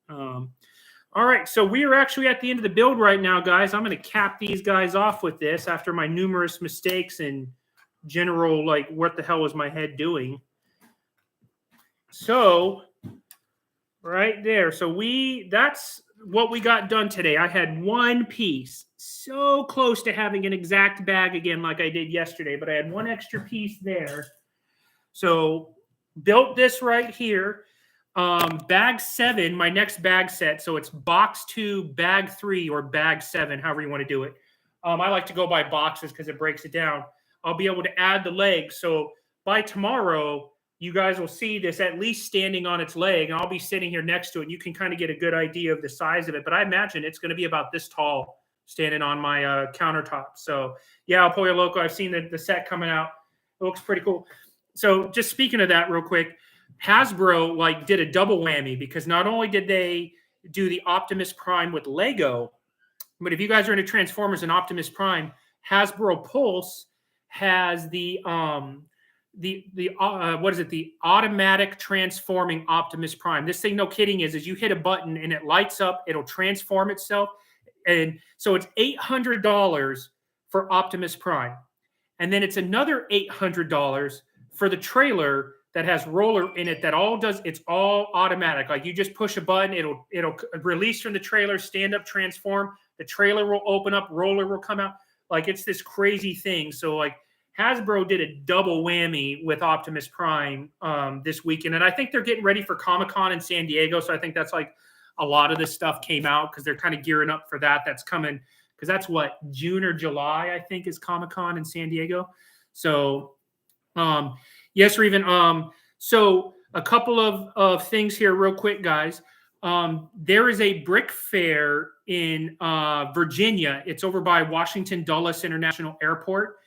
All right, so we are actually at the end of the build right now, guys. I'm going to cap these guys off with this after my numerous mistakes and general, like, what the hell was my head doing? So, right there. So that's what we got done today. I had one piece. So close to having an exact bag again like I did yesterday, but I had one extra piece there. So built this right here. Bag 7, my next bag set. So it's box 2, bag 3, or bag 7, however you want to do it. I like to go by boxes because it breaks it down. I'll be able to add the legs. So by tomorrow, you guys will see this at least standing on its leg, and I'll be sitting here next to it. And you can kind of get a good idea of the size of it. But I imagine it's going to be about this tall standing on my countertop. So yeah, El Pollo Loco, I've seen the set coming out. It looks pretty cool. So just speaking of that real quick, Hasbro like did a double whammy because not only did they do the Optimus Prime with Lego, but if you guys are into Transformers and Optimus Prime, Hasbro Pulse has the what is it? The automatic transforming Optimus Prime. This thing, no kidding, is you hit a button and it lights up. It'll transform itself, and so it's $800 for Optimus Prime, and then it's another $800 for the trailer that has roller in it. That all does. It's all automatic. Like you just push a button, it'll release from the trailer, stand up, transform. The trailer will open up, roller will come out. Like it's this crazy thing. So like Hasbro did a double whammy with Optimus Prime this weekend. And I think they're getting ready for Comic-Con in San Diego. So I think that's like a lot of this stuff came out because they're kind of gearing up for that. That's coming because that's what, June or July, I think, is Comic-Con in San Diego. So yes, Reven. So a couple of things here real quick, guys. There is a brick fair in Virginia. It's over by Washington Dulles International Airport.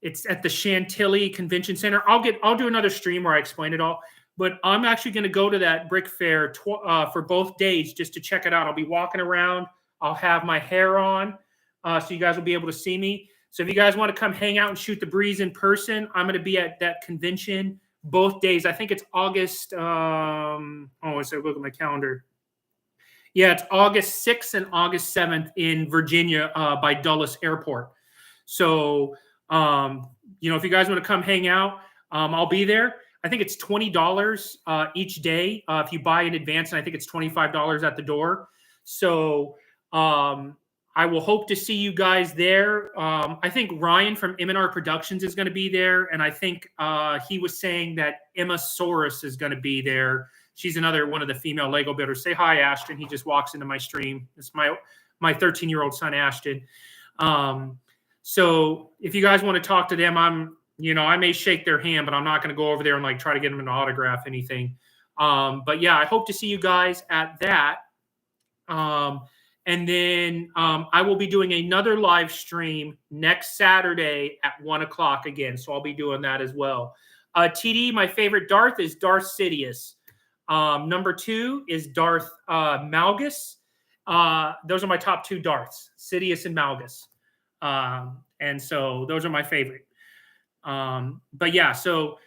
It's at the Chantilly Convention Center. I'll do another stream where I explain it all. But I'm actually going to go to that brick fair for both days just to check it out. I'll be walking around. I'll have my hair on, so you guys will be able to see me. So if you guys want to come hang out and shoot the breeze in person, I'm going to be at that convention both days. I think it's August. Look at my calendar. Yeah, it's August 6th and August 7th in Virginia by Dulles Airport. So, if you guys want to come hang out, I'll be there. I think it's $20 each day if you buy in advance, and I think it's $25 at the door. So I will hope to see you guys there. I think Ryan from M&R Productions is going to be there, and I think he was saying that Emma Soros is going to be there. She's another one of the female Lego builders. Say hi, Ashton. He just walks into my stream. It's my 13-year-old son, Ashton. So if you guys want to talk to them, I may shake their hand, but I'm not going to go over there and like try to get them an autograph anything. But yeah, I hope to see you guys at that. And then I will be doing another live stream next Saturday at 1 o'clock again. So I'll be doing that as well. TD, my favorite Darth is Darth Sidious. Number 2 is Darth Malgus. Those are my top 2 Darths, Sidious and Malgus. And so those are my favorite. But yeah, so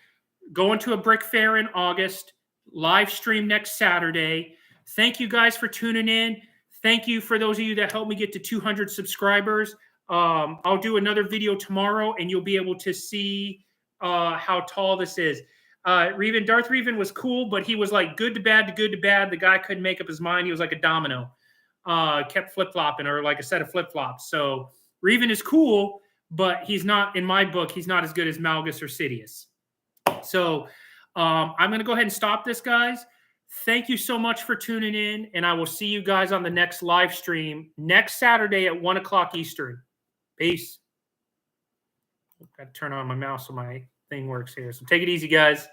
going to a brick fair in August, live stream next Saturday. Thank you guys for tuning in. Thank you for those of you that helped me get to 200 subscribers. I'll do another video tomorrow, and you'll be able to see how tall this is. Darth Reven was cool, but he was like good to bad to good to bad. The guy couldn't make up his mind. He was like a domino. Kept flip-flopping, or like a set of flip-flops. So Reven is cool, but he's not, in my book, he's not as good as Malgus or Sidious. So I'm going to go ahead and stop this, guys. Thank you so much for tuning in, and I will see you guys on the next live stream next Saturday at 1 o'clock Eastern. Peace. I've got to turn on my mouse so my thing works here. So take it easy, guys.